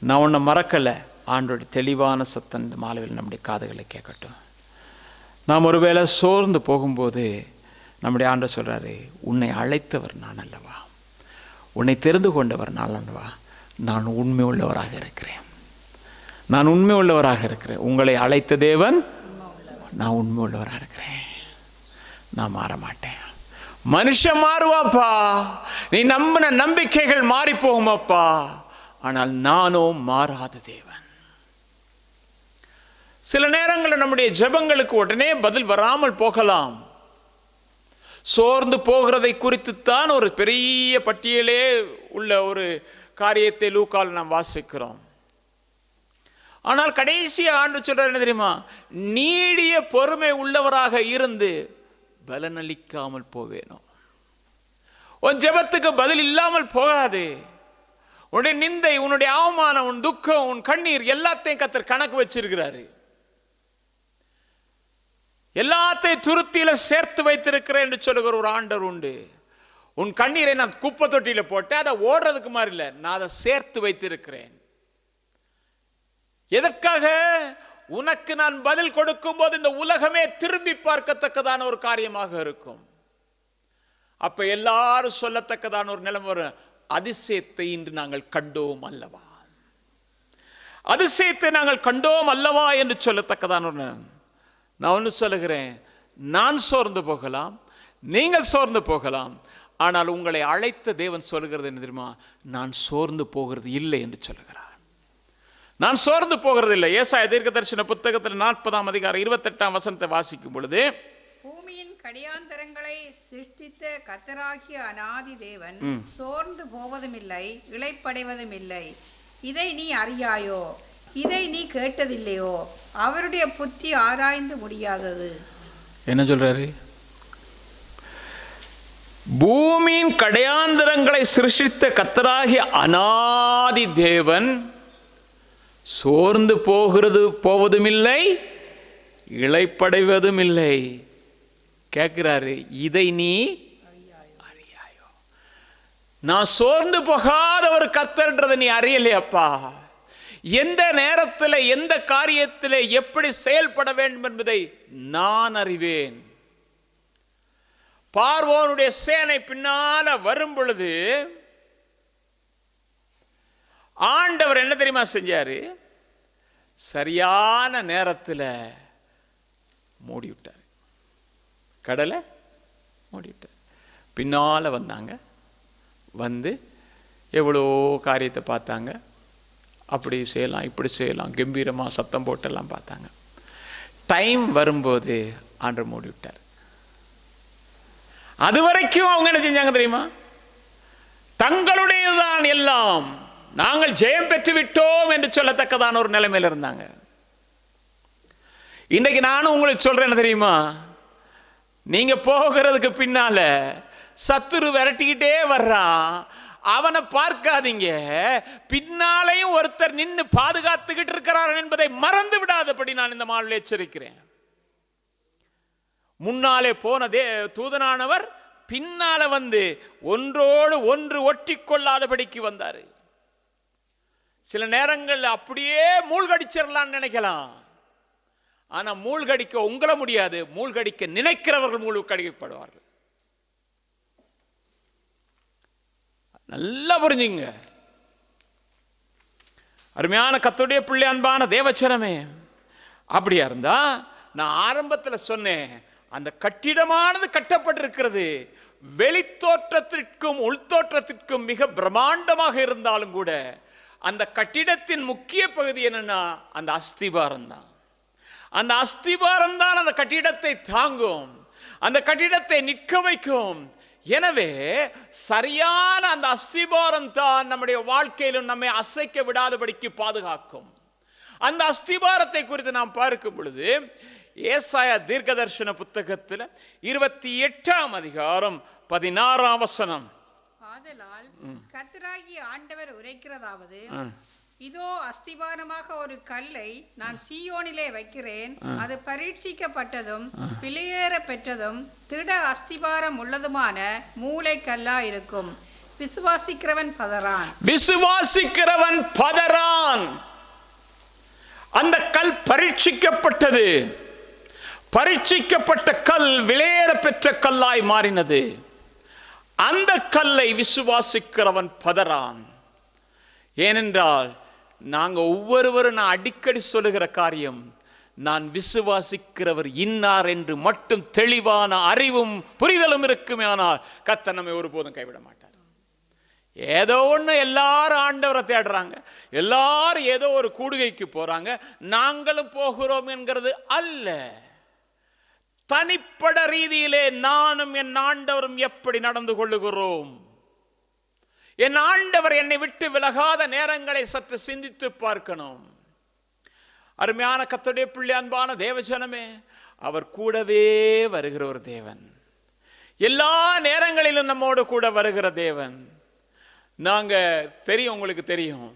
நான் உன்னை மறக்கலை. ஆண்டோடைய தெளிவான சத்தம் இந்த மாலையில் நம்முடைய காதுகளை கேட்கட்டும். நாம் ஒருவேளை சோர்ந்து போகும்போது நம்முடைய ஆண்டவர் சொல்கிறாரு, உன்னை அழைத்தவர் நான் அல்லவா, உன்னை தெரிந்து கொண்டவர் நான் அல்லவா, நான் உண்மை உள்ளவராக இருக்கிறேன், நான் உண்மை உள்ளவராக இருக்கிறேன். உங்களை அழைத்த தேவன், நான் உண்மை உள்ளவராக இருக்கிறேன், நான் மாற மாட்டேன். மனுஷன் மாறுவாப்பா, நீ நம்பின நம்பிக்கைகள் மாறி போகுமாப்பா, ஆனால் நானோ மாறாத தேவன். சில நேரங்களில் நம்முடைய ஜெபங்களுக்கு உடனே பதில் வராமல் போகலாம். சோர்ந்து போகிறதை குறித்துத்தான் ஒரு பெரிய பட்டியலே உள்ள ஒரு காரியத்தை லூக்கால் நாம் வாசிக்கிறோம். ஆனால் கடைசி ஆண்டு சொல்றார் என்ன தெரியுமா? நீடிய பொறுமை உள்ளவராக இருந்து பலனளிக்காமல் போவேனோ. உன் ஜெபத்துக்கு பதில் இல்லாமல் போகாது. உன்னுடைய நிந்தை, உன்னுடைய அவமானம், உன் துக்கம், உன் கண்ணீர் எல்லாத்தையும் கர்த்தர் கணக்கு வச்சிருக்கிறாரு. எல்லாத்தையும் துருத்தியில சேர்த்து வைத்திருக்கிறேன் என்று சொல்லுகிற ஒரு ஆண்டவர் உண்டு. உன் கண்ணீரை நான் குப்பை தொட்டியில போட்டேன், அதை ஓடுறதுக்கு மாதிரி இல்லை, நான் அதை சேர்த்து வைத்திருக்கிறேன். எதற்காக? உனக்கு நான் பதில் கொடுக்கும் போது இந்த உலகமே திரும்பி பார்க்கத்தக்கதான ஒரு காரியமாக இருக்கும். அப்ப எல்லாரும் சொல்லத்தக்கதான ஒரு நிலைமை வரும். அதிசயத்தை இன்று நாங்கள் கண்டோம் அல்லவா, அதிசயத்தை நாங்கள் கண்டோம் அல்லவா என்று சொல்லத்தக்கதான ஒரு. நான் ஒன்று சொல்லுகிறேன், நான் சோர்ந்து போகலாம், நீங்கள் சோர்ந்து போகலாம், ஆனால் உங்களை அழைத்த தேவன் சொல்லுகிறது என்ன தெரியுமா? நான் சோர்ந்து போகிறது இல்லை என்று சொல்லுகிறார். நான் சோர்ந்து போகிறது இல்லை. ஏசாயா தீர்க்கதரிசன புத்தகத்தில் 40ஆம் அதிகாரம் 28ஆம் வசனத்தை வாசிக்கும் பொழுது, பூமியின் கடியாந்தரங்களை சிருஷ்டித்த கர்த்தராகிய அநாதி தேவன் சோர்ந்து போவதும் இல்லை, இளைப்படைவதும் இல்லை. இதை நீ அறியாயோ? இதை நீ கேட்டதில்லையோ? அவருடைய புத்தி ஆராய்ந்து முடியாதது. என்ன சொல்றாரு? பூமியின் கடையாந்தரங்களை சிருஷ்டித்த கர்த்தராகிய அநாதி தேவன் சோர்ந்து போவதும் இல்லை, இளைப்படைவதும் இல்லை. கேட்கிறாரு, இதை நீ அறியாயோ? நான் சோர்ந்து போகாத ஒரு கர்த்தர்ன்றதை நீ அறியலையப்பா. எந்த நேரத்தில் எந்த காரியத்தில் எப்படி செயல்பட வேண்டும் என்பதை நான் அறிவேன். பார்வோனுடைய சேனை பின்னால வரும் பொழுது ஆண்டவர் என்ன தெரியுமா செஞ்சாரு? சரியான நேரத்தில் மூடிவிட்டார், கடலை மூடிவிட்டார். பின்னால வந்தாங்க, வந்து எவ்வளோ காரியத்தை பார்த்தாங்க. அப்படி செய்யலாம், இப்படி செய்யலாம், கம்பீரமாக சத்தம் போட்டெல்லாம் பார்த்தாங்க. டைம் வரும்போது ஆண்டவர் மூடி விட்டார். அது வரைக்கும் அவங்க என்ன செஞ்சாங்க தெரியுமா? தங்களுடையதுதான் எல்லாம், நாங்கள் ஜெயம் பெற்று விட்டோம் என்று சொல்லத்தக்கதான ஒரு நிலைமையில் இருந்தாங்க. இன்னைக்கு நானும் உங்களுக்கு சொல்றேன் தெரியுமா, நீங்க போகிறதுக்கு பின்னால சத்துரு விரட்டிக்கிட்டே வர்றான், அவனை பார்க்காதீங்க, பின்னாலையும் ஒருத்தர் நின்று பாதுகாத்துக்கிட்டு இருக்கிறார் என்பதை மறந்து விடாதபடி நான் இந்த மாலில் எச்சரிக்கிறேன். முன்னாலே போனதே தூதனானவர் பின்னால வந்து ஒன்றோடு ஒன்று ஒட்டி கொள்ளாதபடிக்கு வந்தாரு. சில நேரங்கள் அப்படியே மூழ்கடிச்சிடலான்னு நினைக்கலாம், ஆனா மூழ்கடிக்க உங்களை முடியாது, மூழ்கடிக்க நினைக்கிறவர்கள் மூழ்கடிக்கப்படுவார்கள். நல்லா புரிஞ்சுங்க அருமையான கர்த்தருடைய பிள்ளை, அன்பான தேவச்சனமே. அப்படியா இருந்தா நான் ஆரம்பத்தில் சொன்னேன், அந்த கட்டிடமானது கட்டப்பட்டிருக்கிறது வெளித்தோற்றத்திற்கும் உள்தோற்றத்திற்கும் மிக பிரம்மாண்டமாக இருந்தாலும் கூட அந்த கட்டிடத்தின் முக்கிய பகுதி என்னன்னா அந்த அஸ்திபாரம் தான். அந்த அஸ்திபாரம் தான் அந்த கட்டிடத்தை தாங்கும், அந்த கட்டிடத்தை நிற்க வைக்கும். எனவே சரியான அந்த அஸ்திபாரம் தான் நம்முடைய வாழ்க்கையிலும் நம்மை அசைக்க விடாதபடிக்கு பாதுகாக்கும். அந்த அஸ்திபாரத்தை குறித்து நாம் பார்க்கும் பொழுது ஏசாயா தீர்க்கதரிசன புத்தகத்தில் 28ஆம் அதிகாரம் 16ஆம் வசனம், ஆதலால் கர்த்தராகிய ஆண்டவர் உரைக்கிறதாவது, இதோ அஸ்திபாரமாக ஒரு கல்லை நான் சீயோனிலே வைக்கிறேன், அது பரீட்சிக்கப்பட்டதும் பிழையேற பெற்றதும் திட அஸ்திபாரம் உள்ளதுமான மூளை கல்லா இருக்கும். விசுவாசிக்கிறவன் பதறான். விசுவாசிக்கிறவன் பதறான். அந்த கல் பரீட்சிக்கப்பட்டது, பரீட்சிக்கப்பட்ட கல் விலையேற பெற்ற கல்லாய் மாறினது. அந்த கல்லை விசுவாசிக்கிறவன் பதறான். ஏனென்றால் நாங்க ஒவ்வொருவரும், நான் அடிக்கடி சொல்லுகிற காரியம், நான் விசுவாசிக்கிறவர் இன்னார் என்று மட்டும் தெளிவான அறிவும் புரிதலும் இருக்குமே, ஆனால் கர்த்தர் நம்மை ஒருபோதும் கைவிட மாட்டார். ஏதோ ஒன்று எல்லாரும் ஆண்டவரை தேடுறாங்க, எல்லாரும் ஏதோ ஒரு கூடுகைக்கு போறாங்க, நாங்களும் போகிறோம் என்கிறது அல்ல. தனிப்பட ரீதியிலே நானும் என் ஆண்டவரும் எப்படி நடந்து கொள்ளுகிறோம், என் ஆண்டவர் என்னை விட்டு விலகாத நேரங்களை சற்று சிந்தித்து பார்க்கணும். அருமையான கர்த்தருடைய பிள்ளை, அன்பான தேவஜனமே, அவர் கூடவே வருகிற ஒரு தேவன், எல்லா நேரங்களிலும் நம்மோடு கூட வருகிற தேவன். நாங்க தெரியும், உங்களுக்கு தெரியும்,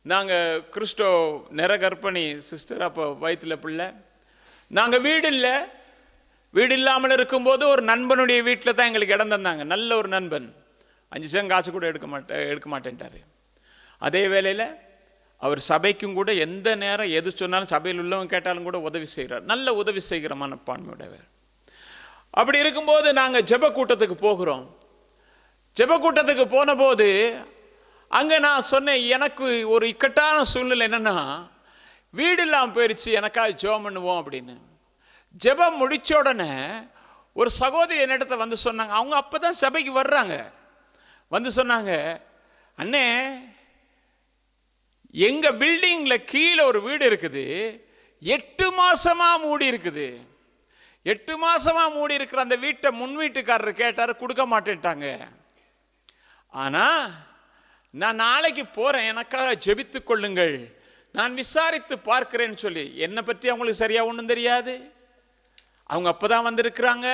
நாங்க கிறிஸ்டோ நிறகர்ப்பிணி சிஸ்டர், அப்போ வயிற்றுல பிள்ளை, நாங்க வீடு இல்லாமல் இருக்கும்போது ஒரு நண்பனுடைய வீட்டில் தான் எங்களுக்கு இடம் தந்தாங்க. நல்ல ஒரு நண்பன், 5 சதம் காசு கூட எடுக்க மாட்டேன்ட்டாரு. அதே வேளையில் அவர் சபைக்கும் கூட எந்த நேரம் எது சொன்னாலும், சபையில் உள்ளவங்க கேட்டாலும் கூட உதவி செய்கிறார், நல்ல உதவி செய்கிற மனப்பான்மையுடையவர். அப்படி இருக்கும்போது நாங்கள் ஜெப கூட்டத்துக்கு போகிறோம். ஜெப கூட்டத்துக்கு போன போது அங்கே நான் சொன்னேன், எனக்கு ஒரு இக்கட்டான சூழ்நிலை என்னன்னா, வீடு இல்லாமல் போயிடுச்சு, எனக்காக ஜெபம் பண்ணுவோம் அப்படின்னு. ஜெபம் முடிச்ச உடனே ஒரு சகோதரி என்னிடத்தை வந்து சொன்னாங்க, அவங்க அப்போ தான் சபைக்கு வர்றாங்க, வந்து சொன்னாங்க, அண்ணே எங்க பில்டிங்ல கீழே ஒரு வீடு இருக்குது, 8 மாசமா மூடி இருக்குது. 8 மாசமா மூடி இருக்கிற அந்த வீட்டை முன் வீட்டுக்காரர் கேட்டார், கொடுக்க மாட்டேன்ட்டாங்க. ஆனா நான் நாளைக்கு போறேன், எனக்காக ஜெபித்துக் கொள்ளுங்கள், நான் விசாரித்து பார்க்கிறேன்னு சொல்லி. என்னை பற்றி அவங்களுக்கு சரியா ஒன்றும் தெரியாது, அவங்க அப்பதான் வந்திருக்கிறாங்க.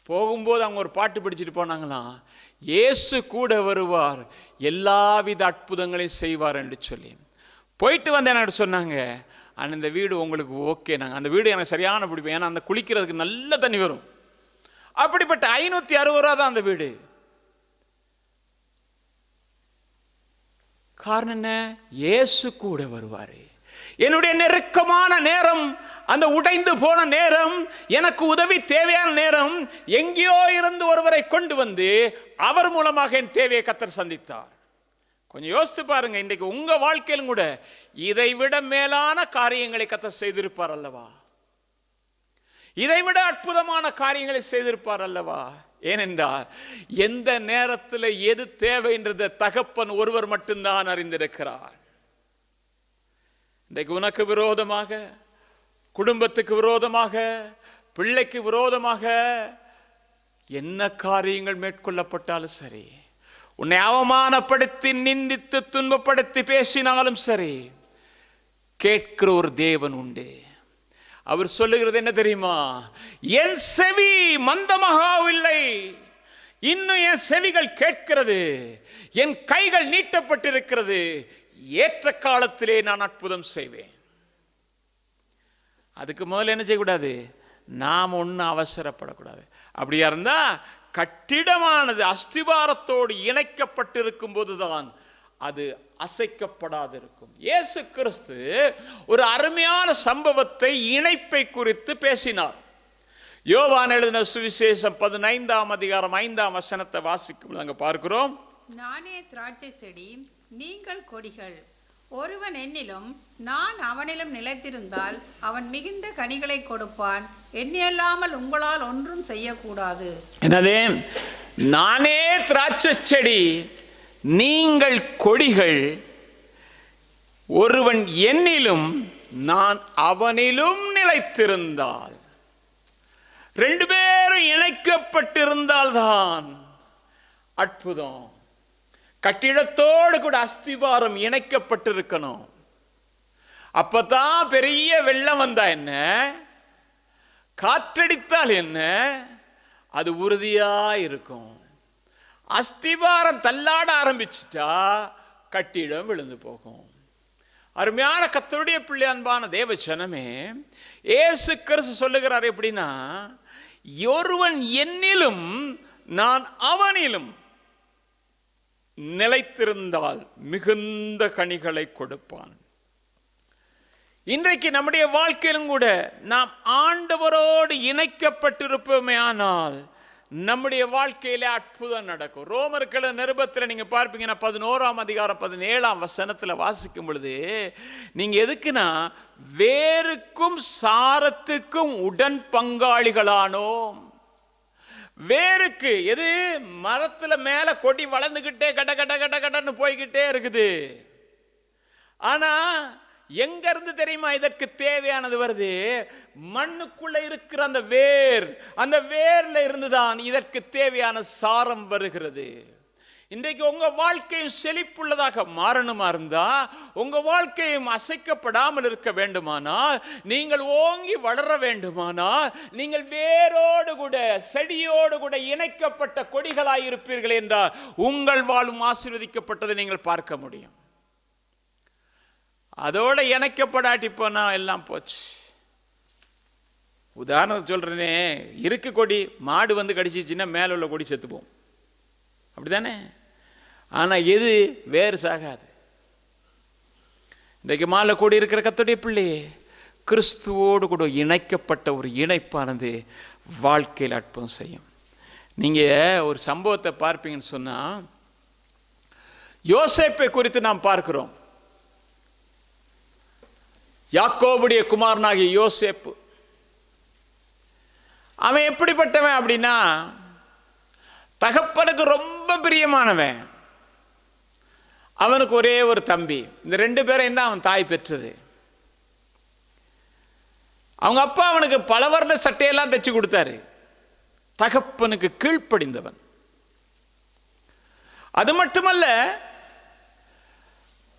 போகும்போது அவங்க ஒரு பாட்டு படிச்சுட்டு போனாங்களாம், இயேசு கூட வருவார், எல்லாவித அற்புதங்களையும் செய்வார் என்று சொல்லி. போயிட்டு வந்து என்ன சொன்னாங்க, ஆனால் இந்த வீடு உங்களுக்கு ஓகே, நாங்கள் அந்த வீடு எனக்கு சரியான பிடிப்பேன், ஏன்னா அந்த குளிக்கிறதுக்கு நல்ல தண்ணி வரும். அப்படிப்பட்ட 560 ரூபா தான் அந்த வீடு. காரணம் என்ன? இயேசு கூட வருவார். என்னுடைய நெருக்கமான நேரம், அந்த உடைந்து போன நேரம், எனக்கு உதவி தேவையான நேரம், எங்கேயோ இருந்து ஒருவரை கொண்டு வந்து அவர் மூலமாக என் தேவையை கர்த்தர் சந்தித்தார். கொஞ்சம் யோசித்து பாருங்க, இன்றைக்கு உங்க வாழ்க்கையிலும் கூட இதைவிட மேலான காரியங்களை கர்த்தர் செய்திருப்பார் அல்லவா? இதைவிட அற்புதமான காரியங்களை செய்திருப்பார் அல்லவா? ஏனென்றால் எந்த நேரத்தில் எது தேவை என்றதை தகப்பன் ஒருவர் மட்டும்தான் அறிந்திருக்கிறார். இன்றைக்கு உனக்கு விரோதமாக, குடும்பத்துக்கு விரோதமாக, பிள்ளைக்கு விரோதமாக என்ன காரியங்கள் மேற்கொள்ளப்பட்டாலும் சரி, உன்னை அவமானப்படுத்தி நிந்தித்து துன்பப்படுத்தி பேசினாலும் சரி, கேட்கிற ஒரு தேவன் உண்டு. அவர் சொல்லுகிறது என்ன தெரியுமா? என் செவி மந்தமாகவில்லை, இன்னும் என் செவிகள் கேட்கிறது, என் கைகள் நீட்டப்பட்டிருக்கிறது, ஏற்ற காலத்திலே நான் அற்புதம் செய்வேன். அதுக்கு முதல்ல என்ன செய்யக்கூடாது? நாம் ஒன்றும் அவசரப்படக்கூடாது. அப்படியா இருந்தா கட்டிடமானது அஸ்திபாரத்தோடு இணைக்கப்பட்டிருக்கும் போதுதான் அது அசைக்கப்படாது இருக்கும். இயேசு கிறிஸ்து ஒரு அருமையான சம்பவத்தை, இணைப்பை குறித்து பேசினார். யோவான் எழுதின சுவிசேஷம் 15ஆம் அதிகாரம் 5ஆம் வசனத்தை வாசிக்கும் அங்க பார்க்கிறோம். நானே திராட்சை செடி, நீங்கள் கொடிகள். ஒருவன் என்னிலும் நான் அவனிலும் நிலைத்திருந்தால் அவன் மிகுந்த கனிகளை கொடுப்பான். என்னையல்லாமல் உங்களால் ஒன்றும் செய்யக்கூடாது. என்னது? நானே திராட்சை செடி, நீங்கள் கொடிகள். ஒருவன் என்னிலும் நான் அவனிலும் நிலைத்திருந்தால், ரெண்டு பேரும் இணைக்கப்பட்டிருந்தால்தான் அற்புதம். கட்டிடத்தோடு கூட அஸ்திவாரம் இணைக்கப்பட்டிருக்கணும். அப்பதான் பெரிய வெள்ளம் வந்தா என்ன, காற்றடித்தால் என்ன, அது உறுதியா இருக்கும். அஸ்திவாரம் தள்ளாட ஆரம்பிச்சுட்டா கட்டிடம் விழுந்து போகும். அருமையான கர்த்தருடைய பிள்ளை, அன்பான தேவ ஜனமே, இயேசு கிறிஸ்து சொல்லுகிறார் எப்படின்னா, ஒருவன் என்னிலும் நான் அவனிலும் நிலைத்திருந்தால் மிகுந்த கனிகளை கொடுப்பான். இன்றைக்கு நம்முடைய வாழ்க்கையிலும் கூட நாம் ஆண்டவரோடு இணைக்கப்பட்டிருப்போமே ஆனால் நம்முடைய வாழ்க்கையில அற்புதம் நடக்கும். ரோமர்கள் நிருபத்தில் நீங்க பார்ப்பீங்கன்னா 11ஆம் அதிகாரம் 17ஆம் வசனத்தில் வாசிக்கும் பொழுது, நீங்க எதுக்குன்னா வேருக்கும் சாரத்துக்கும் உடன் பங்காளிகளானோம். வேருக்கு எது? மரத்துல மேல கொடி வளர்ந்துகிட்டே கட கட கட கடன்னு போய்கிட்டே இருக்குது. ஆனா எங்க இருந்து தெரியுமா இதற்கு தேவையானது வருது? மண்ணுக்குள்ள இருக்கிற அந்த வேர், அந்த வேர்ல இருந்துதான் இதற்கு தேவையான சாரம் வருகிறது. இன்றைக்கு உங்க வாழ்க்கையும் செழிப்புள்ளதாக மாறணுமா இருந்தா, உங்க வாழ்க்கையும் அசைக்கப்படாமல் இருக்க வேண்டுமானால், நீங்கள் ஓங்கி வளர வேண்டுமானால், நீங்கள் வேரோடு கூட செடியோடு கூட இணைக்கப்பட்ட கொடிகளாய் இருப்பீர்கள் என்றால் உங்கள் வாழும் ஆசீர்வதிக்கப்பட்டதை நீங்கள் பார்க்க முடியும். அதோட இணைக்கப்படாட்டி போனா எல்லாம் போச்சு. உதாரணம் சொல்றேனே, இருக்கு கொடி, மாடு வந்து கடிச்சிச்சுன்னா மேல உள்ள கொடி செத்துப்போம், அப்படிதானே? ஆனா எது? வேறு சாகாது. இன்றைக்கு மாலை கூடி இருக்கிற கர்த்தருடைய பிள்ளையே, கிறிஸ்துவோடு கூட இணைக்கப்பட்ட ஒரு இணைப்பானது வாழ்க்கையில் அற்புதம் செய்யும். நீங்க ஒரு சம்பவத்தை பார்ப்பீங்கன்னு சொன்னா, யோசேப்பை குறித்து நாம் பார்க்கிறோம். யாக்கோபுடைய குமாரனாகிய யோசேப்பு, அவன் எப்படிப்பட்டவன் அப்படின்னா, தகப்பனுக்கு ரொம்ப பிரியமானவன். அவனுக்கு ஒரே ஒரு தம்பி. இந்த 2 பேரையும் தான் அவன் தாய் பெற்றது. அவங்க அப்பா அவனுக்கு பல வர்ண சட்டையெல்லாம் தைச்சு கொடுத்தாரு. தகப்பனுக்கு கீழ்ப்படிந்தவன். அது மட்டுமல்ல,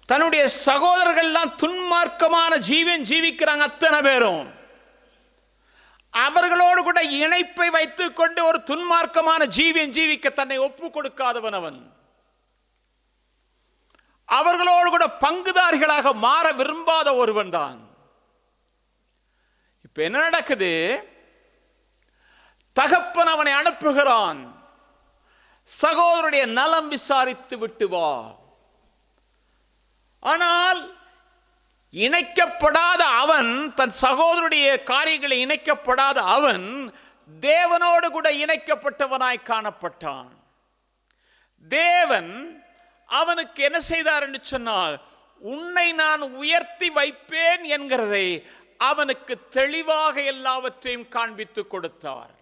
தன்னுடைய சகோதரர்கள்லாம் துன்மார்க்கமான ஜீவன் ஜீவிக்கிறாங்க, அத்தனை பேரும். அவர்களோடு கூட இணைப்பை வைத்துக் கொண்டு ஒரு துன்மார்க்கமான ஜீவன் ஜீவிக்க தன்னை ஒப்பு கொடுக்காதவன் அவன். அவர்களோடு கூட பங்குதாரிகளாக மாற விரும்பாத ஒருவன் தான். இப்ப என்ன நடக்குது? தகப்பன் அவனை அனுப்புகிறான், சகோதரருடைய நலம் விசாரித்து விட்டு வா. ஆனால் இணைக்கப்படாத அவன், தன் சகோதரருடைய காரியங்களை இணைக்கப்படாத அவன் தேவனோடு கூட இணைக்கப்பட்டவனாய் காணப்பட்டான். தேவன் அவனுக்கு என்ன செய்தார் என்று சொன்னால், உன்னை நான் உயர்த்தி வைப்பேன் என்கிறதை அவனுக்கு தெளிவாக எல்லாவற்றையும் காண்பித்து கொடுத்தார்.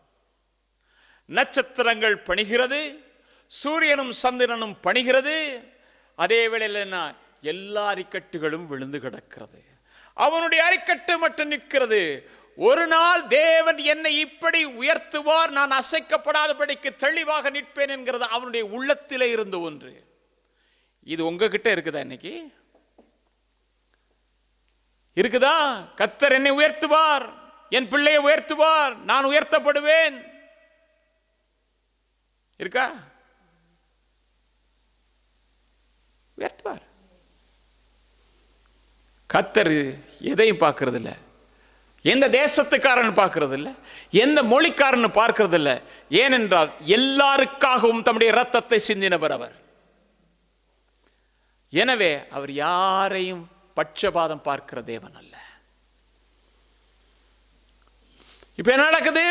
நட்சத்திரங்கள் பணிகிறது, சூரியனும் சந்திரனும் பணிகிறது. அதே வேளையில் என்ன, எல்லா அரிக்கட்டுகளும் விழுந்து கிடக்கிறது. அவனுடைய அரிக்கட்டு மட்டும் நிற்கிறது. ஒரு நாள் தேவன் என்னை இப்படி உயர்த்துவார், நான் அசைக்கப்படாதபடிக்கு தெளிவாக நிற்பேன் என்கிறது அவனுடைய உள்ளத்திலே இருந்த ஒன்று. இது உங்ககிட்ட இருக்குதா? இன்னைக்கு இருக்குதா? கர்த்தர் என்னை உயர்த்துவார், என் பிள்ளையை உயர்த்துவார், நான் உயர்த்தப்படுவேன். இருக்கா? உயர்த்துவார். கர்த்தர் எதையும் பார்க்கறது இல்லை, எந்த தேசத்துக்காரன் பார்க்கறது இல்லை, எந்த மொழிக்காரன் பார்க்கறது இல்லை. ஏனென்றால் எல்லாருக்காகவும் தம்முடைய இரத்தத்தை சிந்தினவர் அவர். எனவே அவர் யாரையும் பட்சபாதம் பார்க்கிற தேவன் அல்ல. இப்ப என்ன நடக்குது?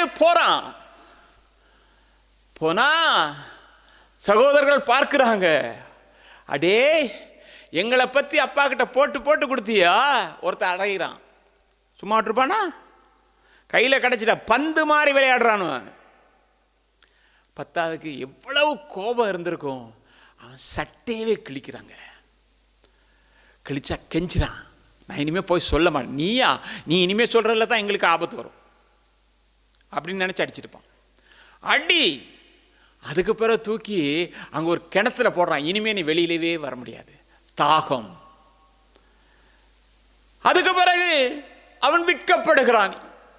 போனா சகோதரர்கள் பார்க்கிறாங்க, அடே எங்களை பத்தி அப்பா கிட்ட போட்டு போட்டு கொடுத்தியா? ஒருத்தர் அடைகிறான், சும்மா இருப்பானா? கையில கிடைச்சிட்டா பந்து மாதிரி விளையாடுறான். பத்தாவதுக்கு எவ்வளவு கோபம் இருந்திருக்கும், அவன் சட்டையவே கிழிக்கிறாங்க. கிழிச்சா கெஞ்சிறான், நான் இனிமே போய் சொல்ல மாட்டேன், நீ இனிமே சொல்றதுல தான் எங்களுக்கு ஆபத்து வரும் அப்படின்னு நினைச்சு அடிச்சிருப்பான். அடி. அதுக்கு பிறகு தூக்கி அங்க ஒரு கிணத்துல போடுறான், இனிமே நீ வெளியிலவே வர முடியாது, தாகம். அதுக்கு பிறகு அவன் விற்கப்படுகிறான்.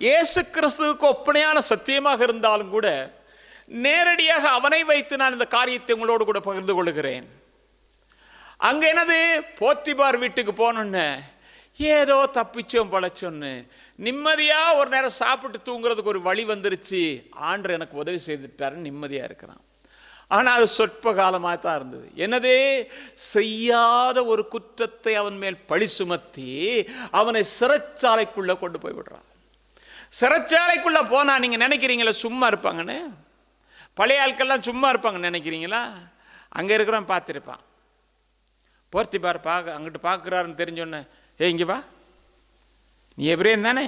இயேசு கிறிஸ்துவுக்கு ஒப்பனையான சத்தியமாக இருந்தாலும் கூட நேரடியாக அவனை வைத்து நான் இந்த காரியத்தை உங்களோடு கூட பகிர்ந்து கொள்கிறேன். அங்க என்னது? போத்திபார் வீட்டுக்கு போனோன்னு ஏதோ தப்பிச்சோம் பழச்சோன்னு நிம்மதியா ஒரு நேரம் சாப்பிட்டு தூங்குறதுக்கு ஒரு வழி வந்துருச்சு. ஆண்டவர் எனக்கு உதவி செய்துட்டாருன்னு நிம்மதியா இருக்கிறான். ஆனா அது சொற்ப காலமாக தான் இருந்தது. என்னது? செய்யாத ஒரு குற்றத்தை அவன் மேல் பழி சுமத்தி அவனை சிறைச்சாலைக்குள்ள கொண்டு போய் விடுறான். சிறைச்சாலைக்குள்ள போனா நீங்க நினைக்கிறீங்களா சும்மா இருப்பாங்கன்னு? பழைய ஆட்கள்லாம் சும்மா இருப்பாங்கன்னு நினைக்கிறீங்களா? அங்க இருக்கிறவன் பார்த்துருப்பான். போர்த்திபார் அங்கிட்டு பார்க்குறாருன்னு தெரிஞ்சோன்னு, இங்கே வா, நீ எபிரேயன் தானே,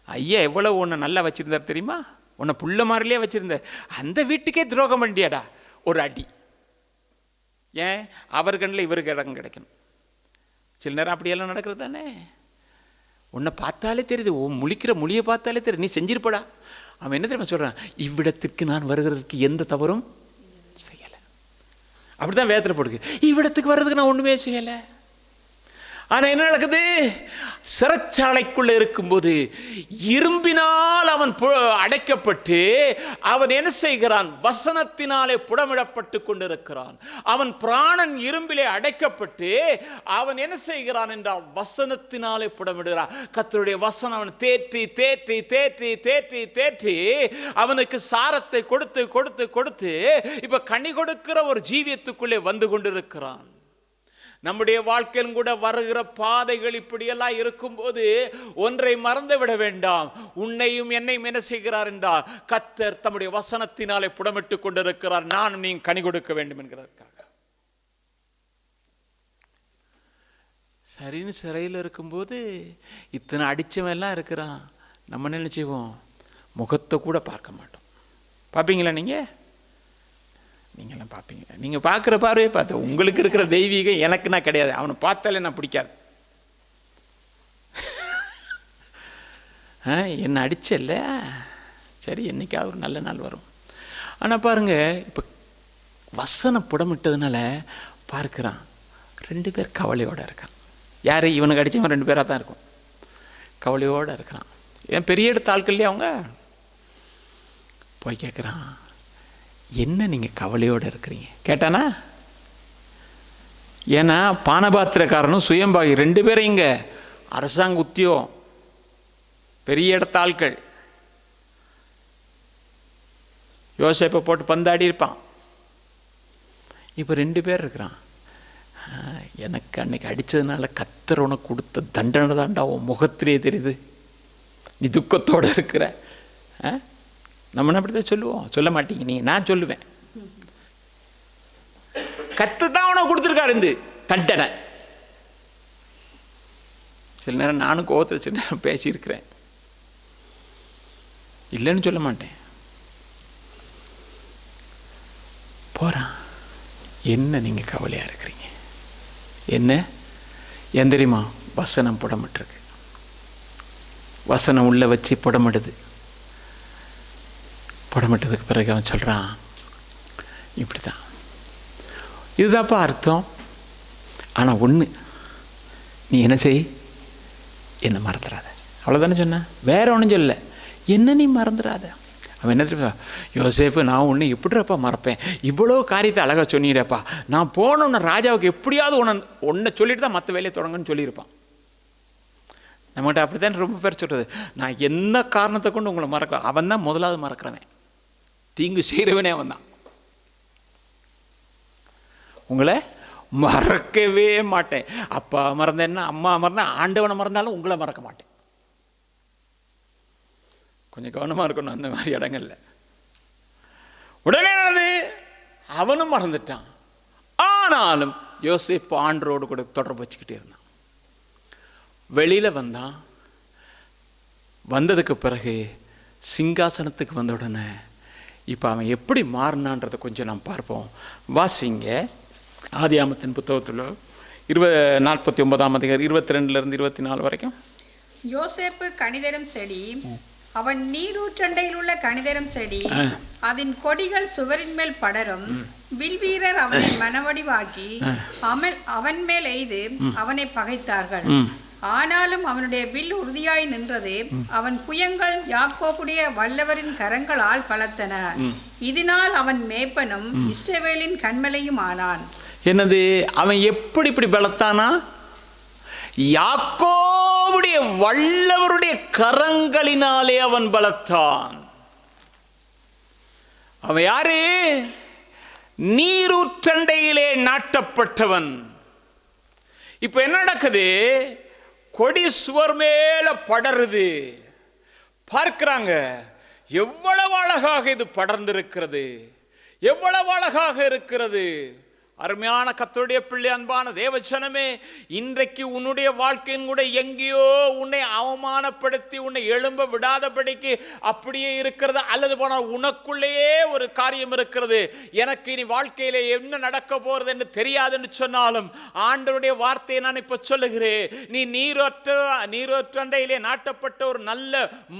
ஐயா எவ்வளவு உன்னை நல்லா வச்சிருந்தார் தெரியுமா, உன்னை புள்ள மாதிரிலே வச்சிருந்த, அந்த வீட்டுக்கே துரோகம் பண்ணியாடா, ஒரு அடி. ஏன்? அவர் கண்ணில் இவருக்கு இடம் கிடைக்கணும். சில நேரம் அப்படியெல்லாம் நடக்கிறது தானே. உன்னை பார்த்தாலே தெரியுது, முழிக்கிற மொழியை பார்த்தாலே தெரியுது, நீ செஞ்சிருப்படா. அவன் என்ன தெரியுமா சொல்றான்? இவ்விடத்திற்கு நான் வருகிறதுக்கு எந்த தவறும் செய்யலை. அப்படிதான் வேதத்தில் போடுது, இவ்விடத்துக்கு வர்றதுக்கு நான் ஒண்ணுமே செய்யலை. ஆனா என்ன நடக்குது? சிறைச்சாலைக்குள்ள இருக்கும்போது இரும்பினால் அவன் அடைக்கப்பட்டு அவன் என்ன செய்கிறான்? வசனத்தினாலே புடமிடப்பட்டு கொண்டிருக்கிறான். அவன் பிராணன் இரும்பிலே அடைக்கப்பட்டு அவன் என்ன செய்கிறான் என்றால் வசனத்தினாலே புடமிடுகிறான். கர்த்தருடைய வசனம் அவன் தேற்றி தேற்றி தேற்றி தேற்றி தேற்றி அவனுக்கு சாரத்தை கொடுத்து கொடுத்து கொடுத்து இப்ப கனி கொடுக்கிற ஒரு ஜீவியத்துக்குள்ளே வந்து கொண்டிருக்கிறான். நம்முடைய வாழ்க்கையிலும் கூட வருகிற பாதைகள் இப்படியெல்லாம் இருக்கும்போது ஒன்றை மறந்து விட வேண்டாம். உன்னையும் என்னையும் என்ன செய்கிறார் என்றால் கர்த்தர் தம்முடைய வசனத்தினாலே புடமிட்டு கொண்டிருக்கிறார். நானும் நீ கனி கொடுக்க வேண்டும் என்கிறதற்காக. சரின்னு சிறையில் இருக்கும்போது இத்தனை அடிச்சவன் எல்லாம் இருக்கிறான். நம்ம என்ன செய்வோம்? முகத்தை கூட பார்க்க மாட்டோம். பார்ப்பீங்களா? நீங்களாம் பார்ப்பீங்க. நீங்கள் பார்க்குற பார்வையே பார்த்து உங்களுக்கு இருக்கிற தெய்வீகம் எனக்குன்னா கிடையாது. அவனை பார்த்தாலே நான் பிடிக்காது. என்னை அடிச்சல்ல, சரி என்னைக்காவது ஒரு நல்ல நாள் வரும். ஆனால் பாருங்க, இப்போ வசனம் புடமிட்டதுனால பார்க்குறான், 2 பேர் கவலையோடு இருக்கான். யார்? இவனுக்கு அடித்தவன் 2 பேராக தான் இருக்கும். கவலையோடு இருக்கிறான். ஏன் பெரிய எடுத்த ஆட்கள்லையே அவங்க போய் கேட்குறான், என்ன நீங்கள் கவலையோடு இருக்கிறீங்க கேட்டானா? ஏன்னா பானபாத்திரக்காரனும் சுயம்பாகி 2 பேரும் இங்கே அரசாங்க உத்தியோகம், பெரிய இடத்த ஆட்கள். யோசேப்பை போட்டு பந்தாடி இருப்பான். இப்போ 2 பேர் இருக்கிறான். எனக்கு அன்னைக்கு அடித்ததுனால கர்த்தர் உனக்கு கொடுத்த தண்டனை தாண்டா உன் முகத்திலே தெரியுது, நீ துக்கத்தோடு இருக்கிற. நம்ம அப்படிதான் சொல்லுவோம், சொல்ல மாட்டீங்க நீங்க, நான் சொல்லுவேன். கர்த்தர் தான் உனக்கு கொடுத்துருக்காரு இந்த தண்டனை. சில நேரம் நானும் கோவத்தில் சில நேரம் பேசியிருக்கிறேன், இல்லைன்னு சொல்ல மாட்டேன். போறான், என்ன நீங்க கவலையா இருக்கிறீங்க? என்ன ஏன் தெரியுமா? வசனம் புடமிட்டிருக்கு. வசனம் உள்ள வச்சு புடமிடுது. புடமிட்டதுக்கு பிறகு அவன் சொல்கிறான், இப்படி தான், இதுதான்ப்பா அர்த்தம். ஆனால் ஒன்று, நீ என்ன செய், என்னை மறந்துடாத. அவ்வளோதானே சொன்னேன், வேற ஒன்றும் சொல்ல. என்ன நீ மறந்துடாத. அவன் என்ன தெரியுமா, யோசேப்பு நான் ஒன்று எப்படிப்பா மறப்பேன், இவ்வளோ காரியத்தை அழகாக சொன்னிடப்பா, நான் போனோன்னு ராஜாவுக்கு எப்படியாவது ஒன்றை சொல்லிட்டு தான் மற்ற வேலையை தொடங்குன்னு சொல்லியிருப்பான். நம்மகிட்ட அப்படி தான் ரொம்ப பேர் சொல்கிறது, நான் என்ன காரணத்தை கொண்டு உங்களை மறக்க. அவன் தான் முதலாவது மறக்கிறவன், தீங்கு செய்கிறவனே அவன் தான். உங்களை மறக்கவே மாட்டேன். அப்பா மறந்தேன்னா, அம்மா மறந்தேன், ஆண்டவனை மறந்தாலும் உங்களை மறக்க மாட்டேன். கொஞ்சம் கவனமாக இருக்கணும் அந்த மாதிரி இடங்கள்ல. உடனே அவனும் மறந்துட்டான். ஆனாலும் யோசேப்பு ஆண்டரோடு கூட தொடர்பு வச்சுக்கிட்டே இருந்தான். வெளியில் வந்தான். வந்ததுக்கு பிறகு சிங்காசனத்துக்கு வந்த உடனே இப்போ அவன் எப்படி மாறினான்றதை கொஞ்சம் நாம் பார்ப்போம். வாசிங்க ஆதியாமத்தின் புத்தகத்தில் 49ஆம் அதிகாரம் 22 24 வரைக்கும். யோசேப்பு கணிதரும் செடி, அவன் நீரூற்றண்டையில் உள்ள கணிதரும் செடி, அதன் கொடிகள் சுவரின் மேல் படரும். வில்வீரர் அவனை மனவடிவாக்கி அவன் மேல் எய்து அவனை பகைத்தார்கள். ஆனாலும் அவனுடைய வில் உறுதியாய் நின்றது. அவன் புயங்கள் யாக்கோபுடைய வல்லவரின் கரங்களால் பலத்தன. இதனால் அவன் மேய்ப்பனும் இஸ்ரவேலின் கன்மலையும் ஆனான். என்னது, அவன் எப்படி இப்படி பலத்தானா? யாக்கோபுடைய வல்லவருடைய கரங்களினாலே அவன் பலத்தான். அவன் யாரு? நீரூற்றண்டையிலே நாட்டப்பட்டவன். இப்ப என்ன நடக்குது? கொடி சுவர் மேல படருது. பார்க்கிறாங்க, எவ்வளவு அழகாக இது படர்ந்திருக்கிறது, எவ்வளவு அழகாக இருக்கிறது. அருமையான கர்த்தருடைய பிள்ளை, அன்பான தேவஜனமே, இன்றைக்கு உன்னுடைய வாழ்க்கையின் கூட எங்கேயோ உன்னை அவமானப்படுத்தி உன்னை எழும்ப விடாதபடிக்கு அப்படியே இருக்கிறது. அல்லது போனால் உனக்குள்ளேயே ஒரு காரியம் இருக்கிறது, எனக்கு இனி வாழ்க்கையில என்ன நடக்க போறது என்று தெரியாதுன்னு சொன்னாலும் ஆண்டவருடைய வார்த்தையை நான் இப்ப சொல்லுகிறேன். நீ நீரொற்றண்டையிலே நாட்டப்பட்ட ஒரு நல்ல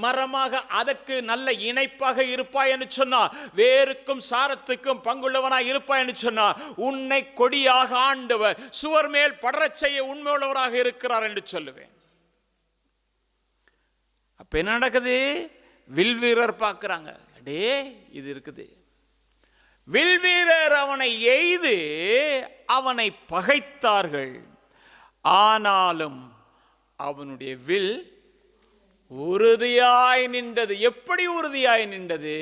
மரமாக, அதற்கு நல்ல இணைப்பாக இருப்பாய் என்று சொன்னா, வேருக்கும் சாரத்துக்கும் பங்குள்ளவனாய் இருப்பாய் என்று சொன்னா, உன்னை கொடியாக ஆண்டவர் சுவர் மேல் படரச் செய்ய உண்மையுள்ளவராக இருக்கிறார் என்று சொல்லுவேன். அப்ப என்ன நடக்குது? வில்வீரர் பார்க்கிறாங்க, அடே இது இருக்குது. வில்வீரர் அவனை எய்து அவனை பகைத்தார்கள். ஆனாலும் அவனுடைய வில் உறுதியாய் நின்றது. எப்படி உறுதியாய் நின்றது?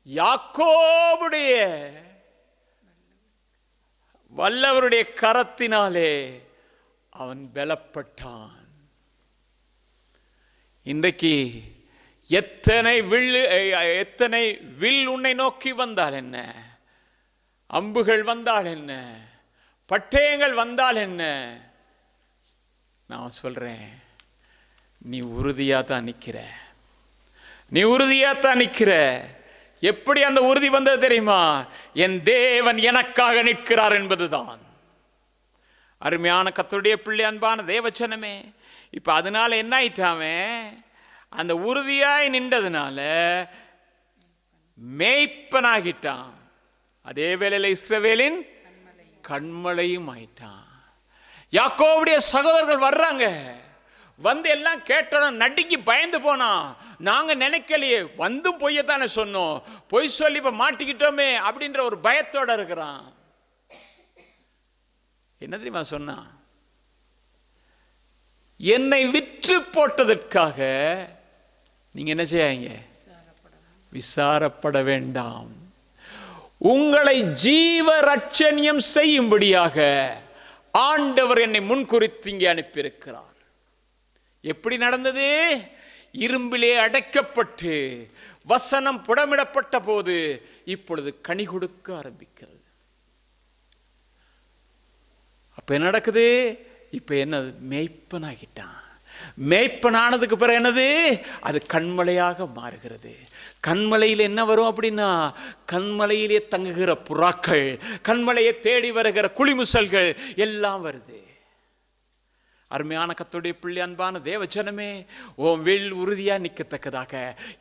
யாக்கோபுடைய வல்லவருடைய கரத்தினாலே அவன் பலப்பட்டான். இன்றைக்கு எத்தனை வில் உன்னை நோக்கி வந்தால் என்ன, அம்புகள் வந்தால் என்ன, பட்டயங்கள் வந்தால் என்ன, நான் சொல்றேன், நீ உறுதியா தான் நிக்கிற. நீ உறுதியா தான் நிக்கிற. எப்படி அந்த உறுதி வந்தது தெரியுமா? என் தேவன் எனக்காக நிற்கிறார் என்பதுதான். அருமையான கர்த்தருடைய பிள்ளை, அன்பான தேவஜனமே, இப்ப அதனால என்ன ஆயிட்டாமே, அந்த உறுதியாய் நின்றதுனால மேய்ப்பனாகிட்டான். அதே வேளையில இஸ்ரவேலின் கண்மலையும் ஆயிட்டான். யாக்கோபுடைய சகோதரர்கள் வர்றாங்க, வந்து எல்லாம் கேட்டோம், நடுங்கி பயந்து போனா. நாங்க நினைக்கலையே, வந்தும் பொய்யத்தானே சொன்னோம், பொய் சொல்லி இப்ப மாட்டிக்கிட்டோமே அப்படின்ற ஒரு பயத்தோட இருக்கிறான். என்ன தெரியுமா சொன்னா? என்னை விற்று போட்டதற்காக நீங்க என்ன செய்யாங்க? விசாரப்பட வேண்டாம். உங்களை ஜீவ ரட்சணியம் செய்யும்படியாக ஆண்டவர் என்னை முன்குறித்து இங்கே அனுப்பியிருக்கிறார். எப்படி நடந்தது? இரும்பிலே அடைக்கப்பட்டு வசனம் புடமிடப்பட்ட போது இப்பொழுது கனி கொடுக்க ஆரம்பிக்கிறது. அப்ப என்ன நடக்குது? இப்ப என்னது? மேய்ப்பனாகிட்டான். மேய்ப்பனானதுக்கு பிறகு என்னது? அது கண்மலையாக மாறுகிறது. கண்மலையில் என்ன வரும் அப்படின்னா, கண்மலையிலே தங்குகிற புறாக்கள், கண்மலையை தேடி வருகிற குளிமுசல்கள் எல்லாம் வருது. அருமையான கர்த்தருடைய பிள்ளை, அன்பான தேவஜனமே, உன் வில் உறுதியாக நிற்கத்தக்கதாக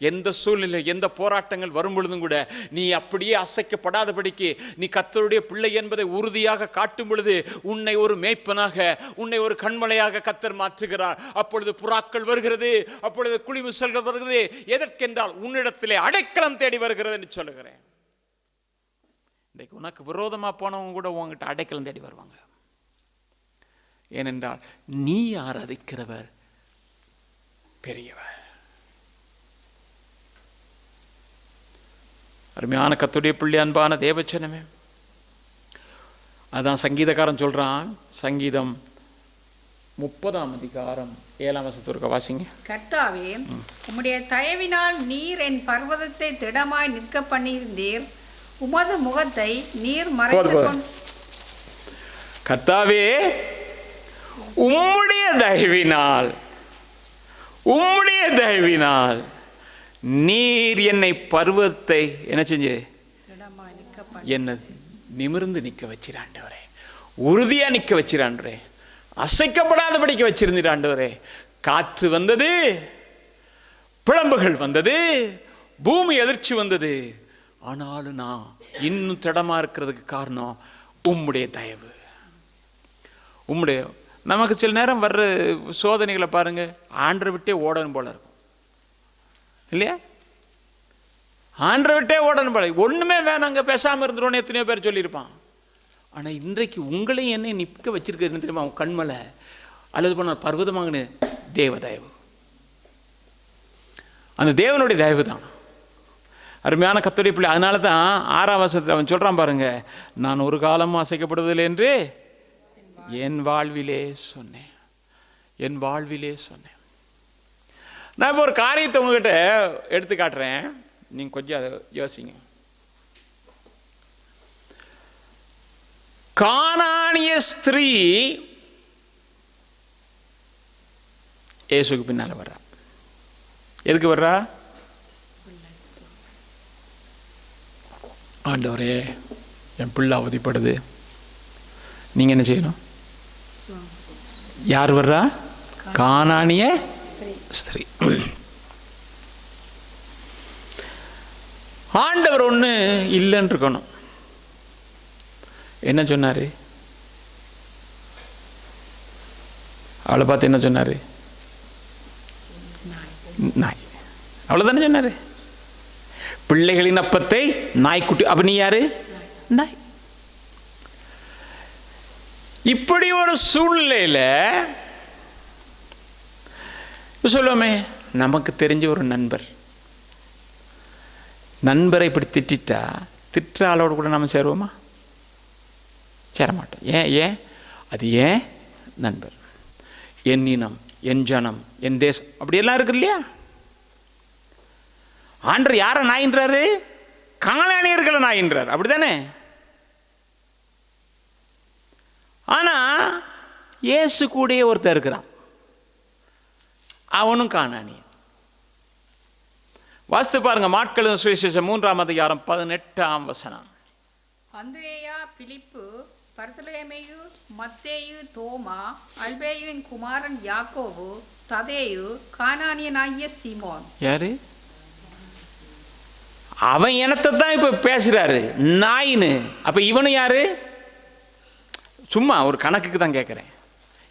எந்த சூழ்நிலை, எந்த போராட்டங்கள் வரும் பொழுதும் கூட நீ அப்படியே அசைக்கப்படாதபடிக்கு நீ கர்த்தருடைய பிள்ளை என்பதை உறுதியாக காட்டும் பொழுது உன்னை ஒரு மேய்ப்பனாக, உன்னை ஒரு கண்மலையாக கர்த்தர் மாற்றுகிறார். அப்பொழுது புறாக்கள் வருகிறது, அப்பொழுது குளிமுசல்கள் வருகிறது. எதற்கென்றால் உன்னிடத்திலே அடைக்கலம் தேடி வருகிறது என்று சொல்லுகிறேன். இன்றைக்கு உனக்கு விரோதமாக போனவங்க கூட உங்ககிட்ட அடைக்கலம் தேடி வருவாங்க. ஏனென்றால் நீ ஆராதிக்கிறவர் பெரியவர். அருமையான கர்த்தருடைய பிள்ளை, அன்பான தேவஜனமே, அதான் சங்கீதக்காரன் சொல்றான். சங்கீதம் 30ஆம் அதிகாரம் 7ஆம் வசனத்திற்கு வாசிங்க. கர்த்தாவே, உம்முடைய தயவினால் நீர் என் பர்வதத்தை திடமாய் நிற்க பண்ணியிருந்தீர். உமது முகத்தை நீர் மறைத்துக் கர்த்தாவே, உம்முடைய தயவினால் நீர் என்னை பர்வத்தை என்ன செஞ்சு என்ன நிமிர்ந்து நிற்க வச்சிராண்டவரே, உறுதியா நிற்க வச்சிராண்டவரே, அசைக்கப்படாதபடிக்க வச்சிருந்தாண்டவரே. காற்று வந்தது, பிளம்புகள் வந்தது, பூமி எதிர்ச்சி வந்தது, ஆனாலும் நான் இன்னும் திடமா இருக்கிறதுக்கு காரணம் உம்முடைய தயவு. உம்முடைய நமக்கு சில நேரம் வர்ற சோதனைகளை பாருங்க, ஆண்டரை விட்டே ஓடணும் போல இருக்கும் இல்லையா? ஆண்டரை விட்டே ஓடணும் போல, ஒண்ணுமே வேணாங்க பேசாம இருந்துருவோன்னு எத்தனையோ பேர் சொல்லியிருப்பான். ஆனா இன்றைக்கு உங்களையும் என்ன நிற்க வச்சிருக்கிறது தெரியுமா? அவன் கண்மலை அல்லது பண்ண பர்வதமாங்கன்னு தேவ தயவு, அந்த தேவனுடைய தயவு தான். அருமையான கர்த்தருடைய பிள்ளை, அதனால தான் 6ஆம் வசனத்தில் அவன் சொல்றான் பாருங்க, நான் ஒரு காலமும் அசைக்கப்படுவதில்லை என்று என் வாழ்விலே சொன்னேன். நான் இப்போ ஒரு காரியத்தை உங்ககிட்ட எடுத்து காட்டுறேன், நீங்க கொஞ்சம் அதை யோசிங்க. கானானிய ஸ்திரீ இயேசுக்கு பின்னால வர்றா. எதுக்கு வர்றா? ஆண்டவரே, என் பிள்ளை அவதிப்படுது, நீங்க என்ன செய்யணும்? யார் வர்றா? கானானிய ஸ்திரீ. ஆண்டவர் ஒண்ணு இல்லைன்னு இருக்கணும். என்ன சொன்னாரு? அவளை பார்த்து என்ன சொன்னாரு? நாய். அவ்வளவுதானே சொன்னாரு. பிள்ளைகளின் அப்பத்தை நாய்க்குட்டி. அப்ப நீ யாரு? நாய். இப்படி ஒரு சூழ்நிலையில சொல்லுவோமே, நமக்கு தெரிஞ்ச ஒரு நண்பரை இப்படி திட்டா, திட்ட ஆளோட கூட நம்ம சேருவோமா? சேர மாட்டோம். ஏன் அது ஏன் நண்பர், என் இனம், என் ஜனம், என் தேசம், அப்படியெல்லாம் இருக்கு இல்லையா? ஆண்டவர் யாரை நாயின்றாரு? கானானியர்களை நாயின்றார், அப்படித்தானே? ஆனா இயேசு கூடயே ஒருத்தர் இருக்கிறான், அவனும் கானானியன். வாசித்து பாருங்க, மாட்கள் சுவிசேஷம் 3ஆம் அதிகாரம் 18ஆம் வசனம். அந்திரேயா, பிலிப்பு, பர்தலோமேயு, மத்தேயு, தோமா, அல்பேயுவின் குமாரன் யாக்கோபு, ததேயு, கானானியனாகிய சீமோன். யாரு? அவன் இனத்தை தான் இப்ப பேசுறாரு, நாயின்னு. அப்ப இவனு யாரு? சும்மா ஒரு கணக்குக்கு தான் கேட்கிறேன்.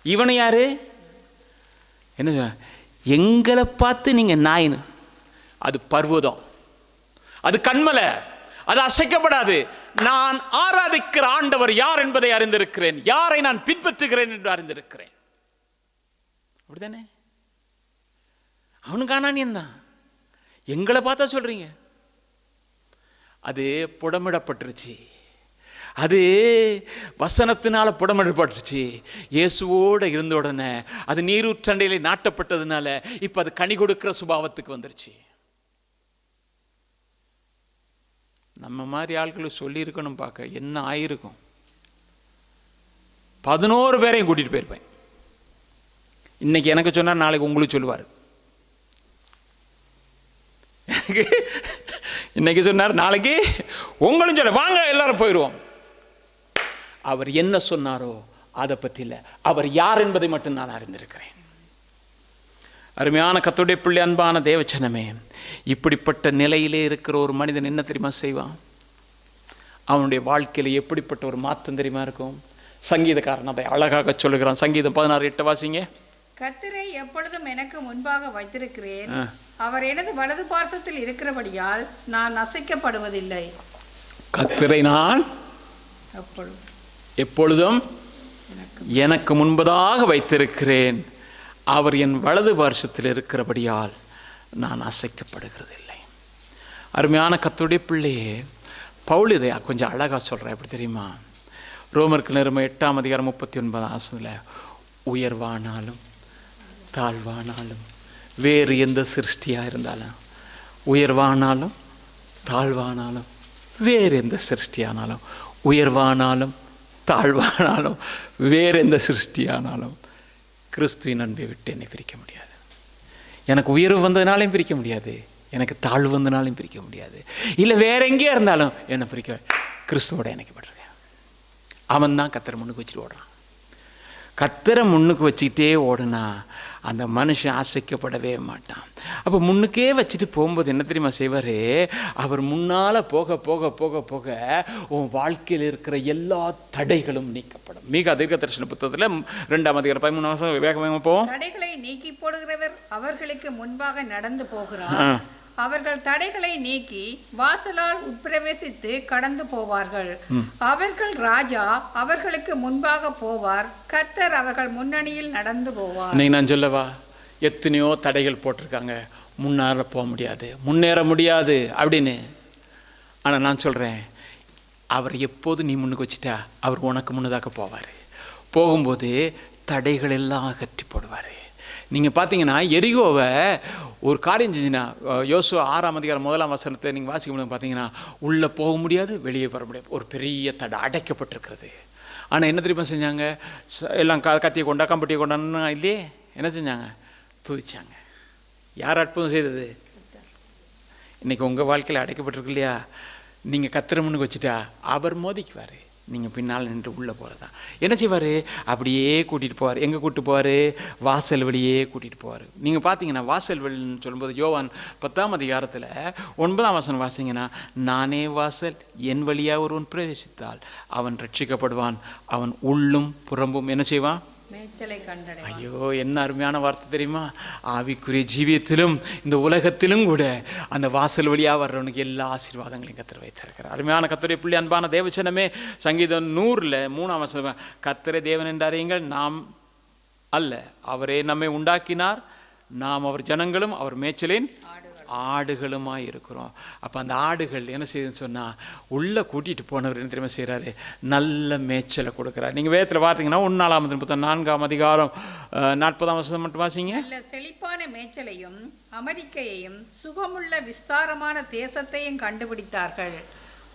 இவனு யாரு? என்ன? எங்களை பார்த்து நீங்க நாயின்னு. அது பர்வதம், அது கண்மலை, அது அசைக்கப்படாது. நான் ஆராதிக்கிற ஆண்டவர் யார் என்பதை அறிந்திருக்கிறேன், யாரை நான் பின்பற்றுகிறேன் என்று அறிந்திருக்கிறேன். அப்படித்தானே? அவனு கானானியன் தான். எங்களை பார்த்தா சொல்றீங்க. அது புடமிடப்பட்டுருச்சு, அது வசனத்தினால புடமிடப்பட்டுருச்சு. இயேசுவோட இருந்த உடனே அது நீரூற்றண்டையிலே நாட்டப்பட்டதுனால இப்ப அது கனி கொடுக்கிற சுபாவத்துக்கு வந்துருச்சு. நம்ம மாதிரி ஆட்களுக்கு சொல்லி இருக்கணும், பார்க்க என்ன ஆயிருக்கும். 11 பேரையும் கூட்டிட்டு போயிருப்பேன். இன்னைக்கு எனக்கு சொன்னார், நாளைக்கு உங்களுக்கு சொல்லுவார். இன்னைக்கு சொன்னார், நாளைக்கு உங்களும் சொல்ல, வாங்க எல்லாரும் போயிடுவோம். அவர் என்ன சொன்னாரோ அதை பற்றி இல்லை, அவர் யார் என்பதை மட்டும் நான் அறிந்திருக்கிறேன். அருமையான கர்த்தருடைய பிள்ளை, அன்பான தேவச்சனமே, இப்படிப்பட்ட நிலையிலே இருக்கிற ஒரு மனிதன் என்ன தெரியுமா செய்வான்? அவனுடைய வாழ்க்கையில் எப்படிப்பட்ட ஒரு மாற்றம் தெரியுமா இருக்கும்? சங்கீதக்காரன் அதை அழகாக சொல்லுகிறான். சங்கீதம் 16:8 வாசிங்க. கர்த்தரை எப்பொழுதும் எனக்கு முன்பாக வைத்திருக்கிறேன், அவர் எனது வலது பார்சத்தில் இருக்கிறபடியால் நான் அசைக்கப்படுவதில்லை. கர்த்தரை நான் எப்பொழுதும் எனக்கு முன்பதாக வைத்திருக்கிறேன், அவர் என் வலது பார்சத்தில் இருக்கிறபடியால் நான் அசைக்கப்படுகிறதில்லை. அருமையான கர்த்தருடைய பிள்ளையே, பவுல் இதை கொஞ்சம் அழகாக சொல்கிறேன். எப்படி தெரியுமா? ரோமருக்கு நிருபம் 8:39 உயர்வானாலும் தாழ்வானாலும் வேறு எந்த சிருஷ்டியாக இருந்தாலும், உயர்வானாலும் தாழ்வானாலும் வேறு எந்த சிருஷ்டியானாலும், உயர்வானாலும் தாழ்வானாலும் வேறு எந்த சிருஷ்டியானாலும் கிறிஸ்துவின் அன்பை விட்டு என்னை பிரிக்க முடியாது. எனக்கு உயர்வு வந்ததுனாலையும் பிரிக்க முடியாது, எனக்கு தாழ்வு வந்தனாலையும் பிரிக்க முடியாது, இல்லை வேற எங்கேயா இருந்தாலும் என்னை பிரிக்க. கிறிஸ்துவோட இணைக்கப்படுறேன். அவன் தான் கர்த்தரை முன்னுக்கு வச்சுட்டு ஓடுறான். கர்த்தரை முன்னுக்கு வச்சுக்கிட்டே ஓடுனா அந்த மனுஷன் அசைக்கப்படவே மாட்டான். அப்போ முன்னுக்கே வச்சுட்டு போகும்போது என்ன தெரியுமா செய்வார்? அவர் முன்னால் போக போக போக போக உன் வாழ்க்கையில் இருக்கிற எல்லா தடைகளும் நீக்கப்படும். மிக தீர்க்க தரிசன புத்தகத்தில் 2:13 வேகமாக போவோம். தடைகளை நீக்கி போடுகிறவர் அவர்களுக்கு முன்பாக நடந்து போகிறார், அவர்கள் தடைகளை நீக்கி வாசலால் உட்பிரவேசித்து கடந்து போவார்கள். அவர்கள் ராஜா அவர்களுக்கு முன்பாக போவார், கர்த்தர் அவர்கள் முன்னணியில் நடந்து போவார். இன்னைக்கு நான் சொல்லவா, எத்தனையோ தடைகள் போட்டிருக்காங்க, முன்னேற போக முடியாது, முன்னேற முடியாது அப்படின்னு. ஆனால் நான் சொல்கிறேன், அவர் எப்போது நீ முன்னுக்கு வச்சுட்டா அவர் உனக்கு முன்னதாக போவார். போகும்போது தடைகள் எல்லாம் அகற்றி போடுவார். நீங்கள் பார்த்தீங்கன்னா எரிகோவை ஒரு காரியம் செஞ்சுன்னா, யோசுவா 6:1 நீங்கள் வாசிக்க முடியும். பார்த்தீங்கன்னா உள்ளே போக முடியாது, வெளியே வர முடியாது, ஒரு பெரிய தடை அடைக்கப்பட்டிருக்கிறது. ஆனால் என்ன தெரியுமா செஞ்சாங்க? எல்லாம் கத்தியை கொண்டா கம்பட்டியை கொண்டான்னு இல்லையே, என்ன செஞ்சாங்க? துதிச்சாங்க. யார் அற்புதம் செய்தது? இன்றைக்கி உங்கள் வாழ்க்கையில் அடைக்கப்பட்டிருக்கு இல்லையா? நீங்கள் கர்த்தரை முன்னுக்கு வச்சுட்டா அவர் மோதிக்குவார், நீங்கள் பின்னால் நின்று உள்ளே போகிறதா. என்ன செய்வார்? அப்படியே கூட்டிகிட்டு போவார். எங்கே கூப்பிட்டு போவார்? வாசல் வழியே கூட்டிகிட்டு போவார். நீங்கள் பார்த்தீங்கன்னா வாசல் வழின்னு சொல்லும்போது யோவான் 10:9 வாசிங்கன்னா, நானே வாசல், என் வழியாக ஒருவன் பிரவேசித்தால் அவன் ரட்சிக்கப்படுவான், அவன் உள்ளும் புறம்பும் என்ன செய்வான்? மேய்ச்சலை கண்டடைவான். ஐயோ, என்ன அருமையான வார்த்தை தெரியுமா? ஆவிக்குரிய ஜீவியத்திலும் இந்த உலகத்திலும் கூட அந்த வாசல் வழியாக வர்றவனுக்கு எல்லா ஆசீர்வாதங்களையும் கர்த்தர் வைத்திருக்கிறார். அருமையான கர்த்தருடைய பிள்ளை, அன்பான தேவச்சனமே, சங்கீதம் 100:3 கர்த்தரே தேவன் என்றறியுங்கள், நாம் அல்ல, அவரே நம்மை உண்டாக்கினார், நாம் அவர் ஜனங்களும் அவர் மேய்ச்சலின் ஆடுகளுமாய் இருக்கிறோம். அப்போ அந்த ஆடுகள் என்ன செய்யுதுன்னு சொன்னால், உள்ளே கூட்டிகிட்டு போனவர் என்ன தெரியுமா செய்கிறாரு? நல்ல மேய்ச்சலை கொடுக்குறாரு. நீங்கள் வேதத்தில் பார்த்தீங்கன்னா 4:40 மட்டும் வாசிங்க. நல்ல செழிப்பான மேய்ச்சலையும் அமெரிக்கையையும் சுகமுள்ள விஸ்தாரமான தேசத்தையும் கண்டுபிடித்தார்கள்.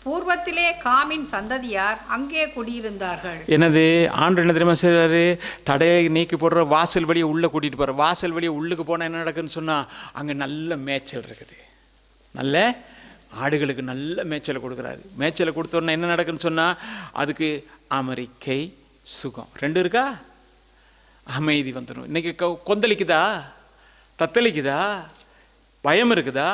பூர்வத்திலே காமின் சந்ததியார் அங்கே குடியிருந்தார்கள். என்னது ஆண்டு என்ன தெரியுமா செய்கிறாரு? தடையை நீக்கி போடுற வாசல் வழியை உள்ளே கூட்டிகிட்டு போகிற. வாசல் வழியை உள்ளுக்கு போனால் என்ன நடக்குதுன்னு சொன்னால், அங்கே நல்ல மேய்ச்சல் இருக்குது, நல்ல ஆடுகளுக்கு நல்ல மேய்ச்சலை கொடுக்குறாரு. மேய்ச்சலை கொடுத்தோன்னா என்ன நடக்குதுன்னு சொன்னால், அதுக்கு அமெரிக்கை சுகம் 2 இருக்கா? அமைதி வந்துடும். இன்றைக்கி கொந்தளிக்குதா? தத்தளிக்குதா? பயம் இருக்குதா?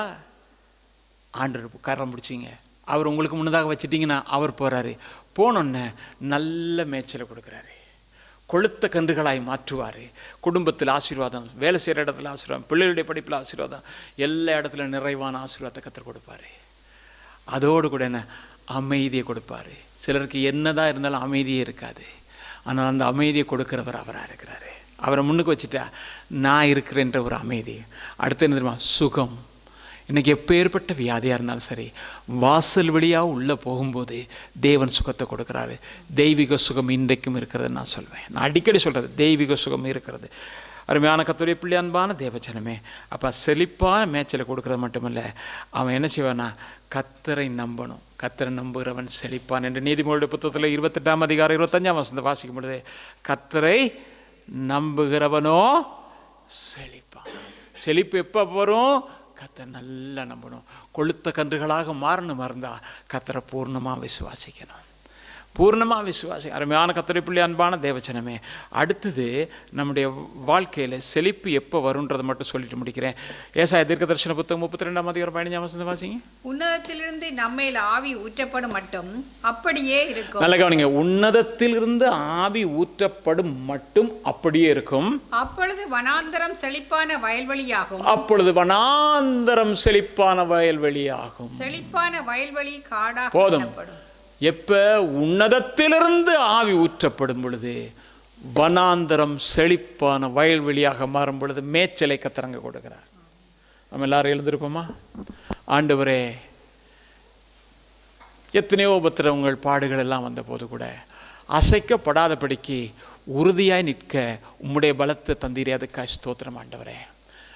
ஆண்டு கரம் பிடிச்சிங்க, அவர் உங்களுக்கு முன்னதாக வச்சுட்டிங்கன்னா அவர் போகிறாரு. போனோன்னே நல்ல மேய்ச்சலை கொடுக்குறாரு, கொளுத்த கன்றுகளாய் மாற்றுவார். குடும்பத்தில் ஆசீர்வாதம், வேலை செய்கிற இடத்துல ஆசீர்வாதம், பிள்ளைகளுடைய படிப்பில் ஆசீர்வாதம், எல்லா இடத்துல நிறைவான ஆசீர்வாதத்தை கற்றுக் கொடுப்பார். அதோடு கூட என்ன அமைதியை கொடுப்பார். சிலருக்கு என்னதான் இருந்தாலும் அமைதியே இருக்காது, ஆனால் அந்த அமைதியை கொடுக்குறவர் அவராக இருக்கிறாரு. அவரை முன்னுக்கு வச்சுட்டா நான் இருக்கிறேன்ற ஒரு அமைதி. அடுத்து என்ன தெரியுமா? சுகம். இன்றைக்கி எப்பேற்பட்ட வியாதியாக இருந்தாலும் சரி, வாசல் வழியாக உள்ளே போகும்போது தேவன் சுகத்தை கொடுக்குறாரு. தெய்வீக சுகம் இன்றைக்கும் இருக்கிறது நான் சொல்வேன். நான் அடிக்கடி சொல்கிறது, தெய்வீக சுகம் இருக்கிறது. அருமையான கர்த்தருடைய பிள்ளை, அன்பான தேவச்சனமே, அப்போ செழிப்பான மேய்ச்சலை கொடுக்குறது மட்டுமில்ல, அவன் என்ன செய்வானா? கர்த்தரை நம்பணும். கர்த்தரை நம்புகிறவன் செழிப்பான் என்று நீதிமொழியுடைய புத்தகத்தில் 28:25 வாசிக்கும் பொழுது, கர்த்தரை நம்புகிறவனோ செழிப்பான். செழிப்பு எப்போ வரும்? கர்த்தரை நல்லா நம்பணும். கொளுத்த கன்றுகளாக மாறணும் இருந்தால் கர்த்தரை பூர்ணமாக விசுவாசிக்கணும். பூர்ணமாக விசுவாசி. அருமையான கர்த்தருடைய பிள்ளை, அன்பான தேவச்சனமே, அடுத்தது நம்முடைய வாழ்க்கையில் செழிப்பு எப்போ வரும்ன்றதை மட்டும் சொல்லிட்டு முடிக்கிறேன். ஏசாயா தீர்க்கதரிசன புத்தகம் 32:15 வாசிங்க. உன்னதத்திலிருந்து நம்மேல் ஆவி ஊற்றப்படும் மட்டும் அப்படியே இருக்கும். நல்ல கவனிங்க. உன்னதத்திலிருந்து ஆவி ஊற்றப்படும் மட்டும் அப்படியே இருக்கும். அப்பொழுது வனாந்தரம் செழிப்பான வயல்வெளியாகும். அப்பொழுது வனாந்தரம் செழிப்பான வயல்வெளியாகும். செழிப்பான வயல்வெளி காடாக போதும். காணப்படும். எப்ப உன்னதத்திலிருந்து ஆவி ஊற்றப்படும் பொழுது வனாந்தரம் செழிப்பான வயல்வெளியாக மாறும் பொழுது மேய்ச்சலை கத்தரங்க கொடுக்கிறார். நம்ம எல்லாரும் எழுந்திருப்போமா? ஆண்டவரே, எத்தனையோ உபத்திரவங்கள் பாடுகள் எல்லாம் வந்த போது கூட அசைக்கப்படாதபடிக்கு உறுதியாய் நிற்க உம்முடைய பலத்தை தந்தீரே, அதுக்காக ஸ்தோத்திரம் ஆண்டவரே.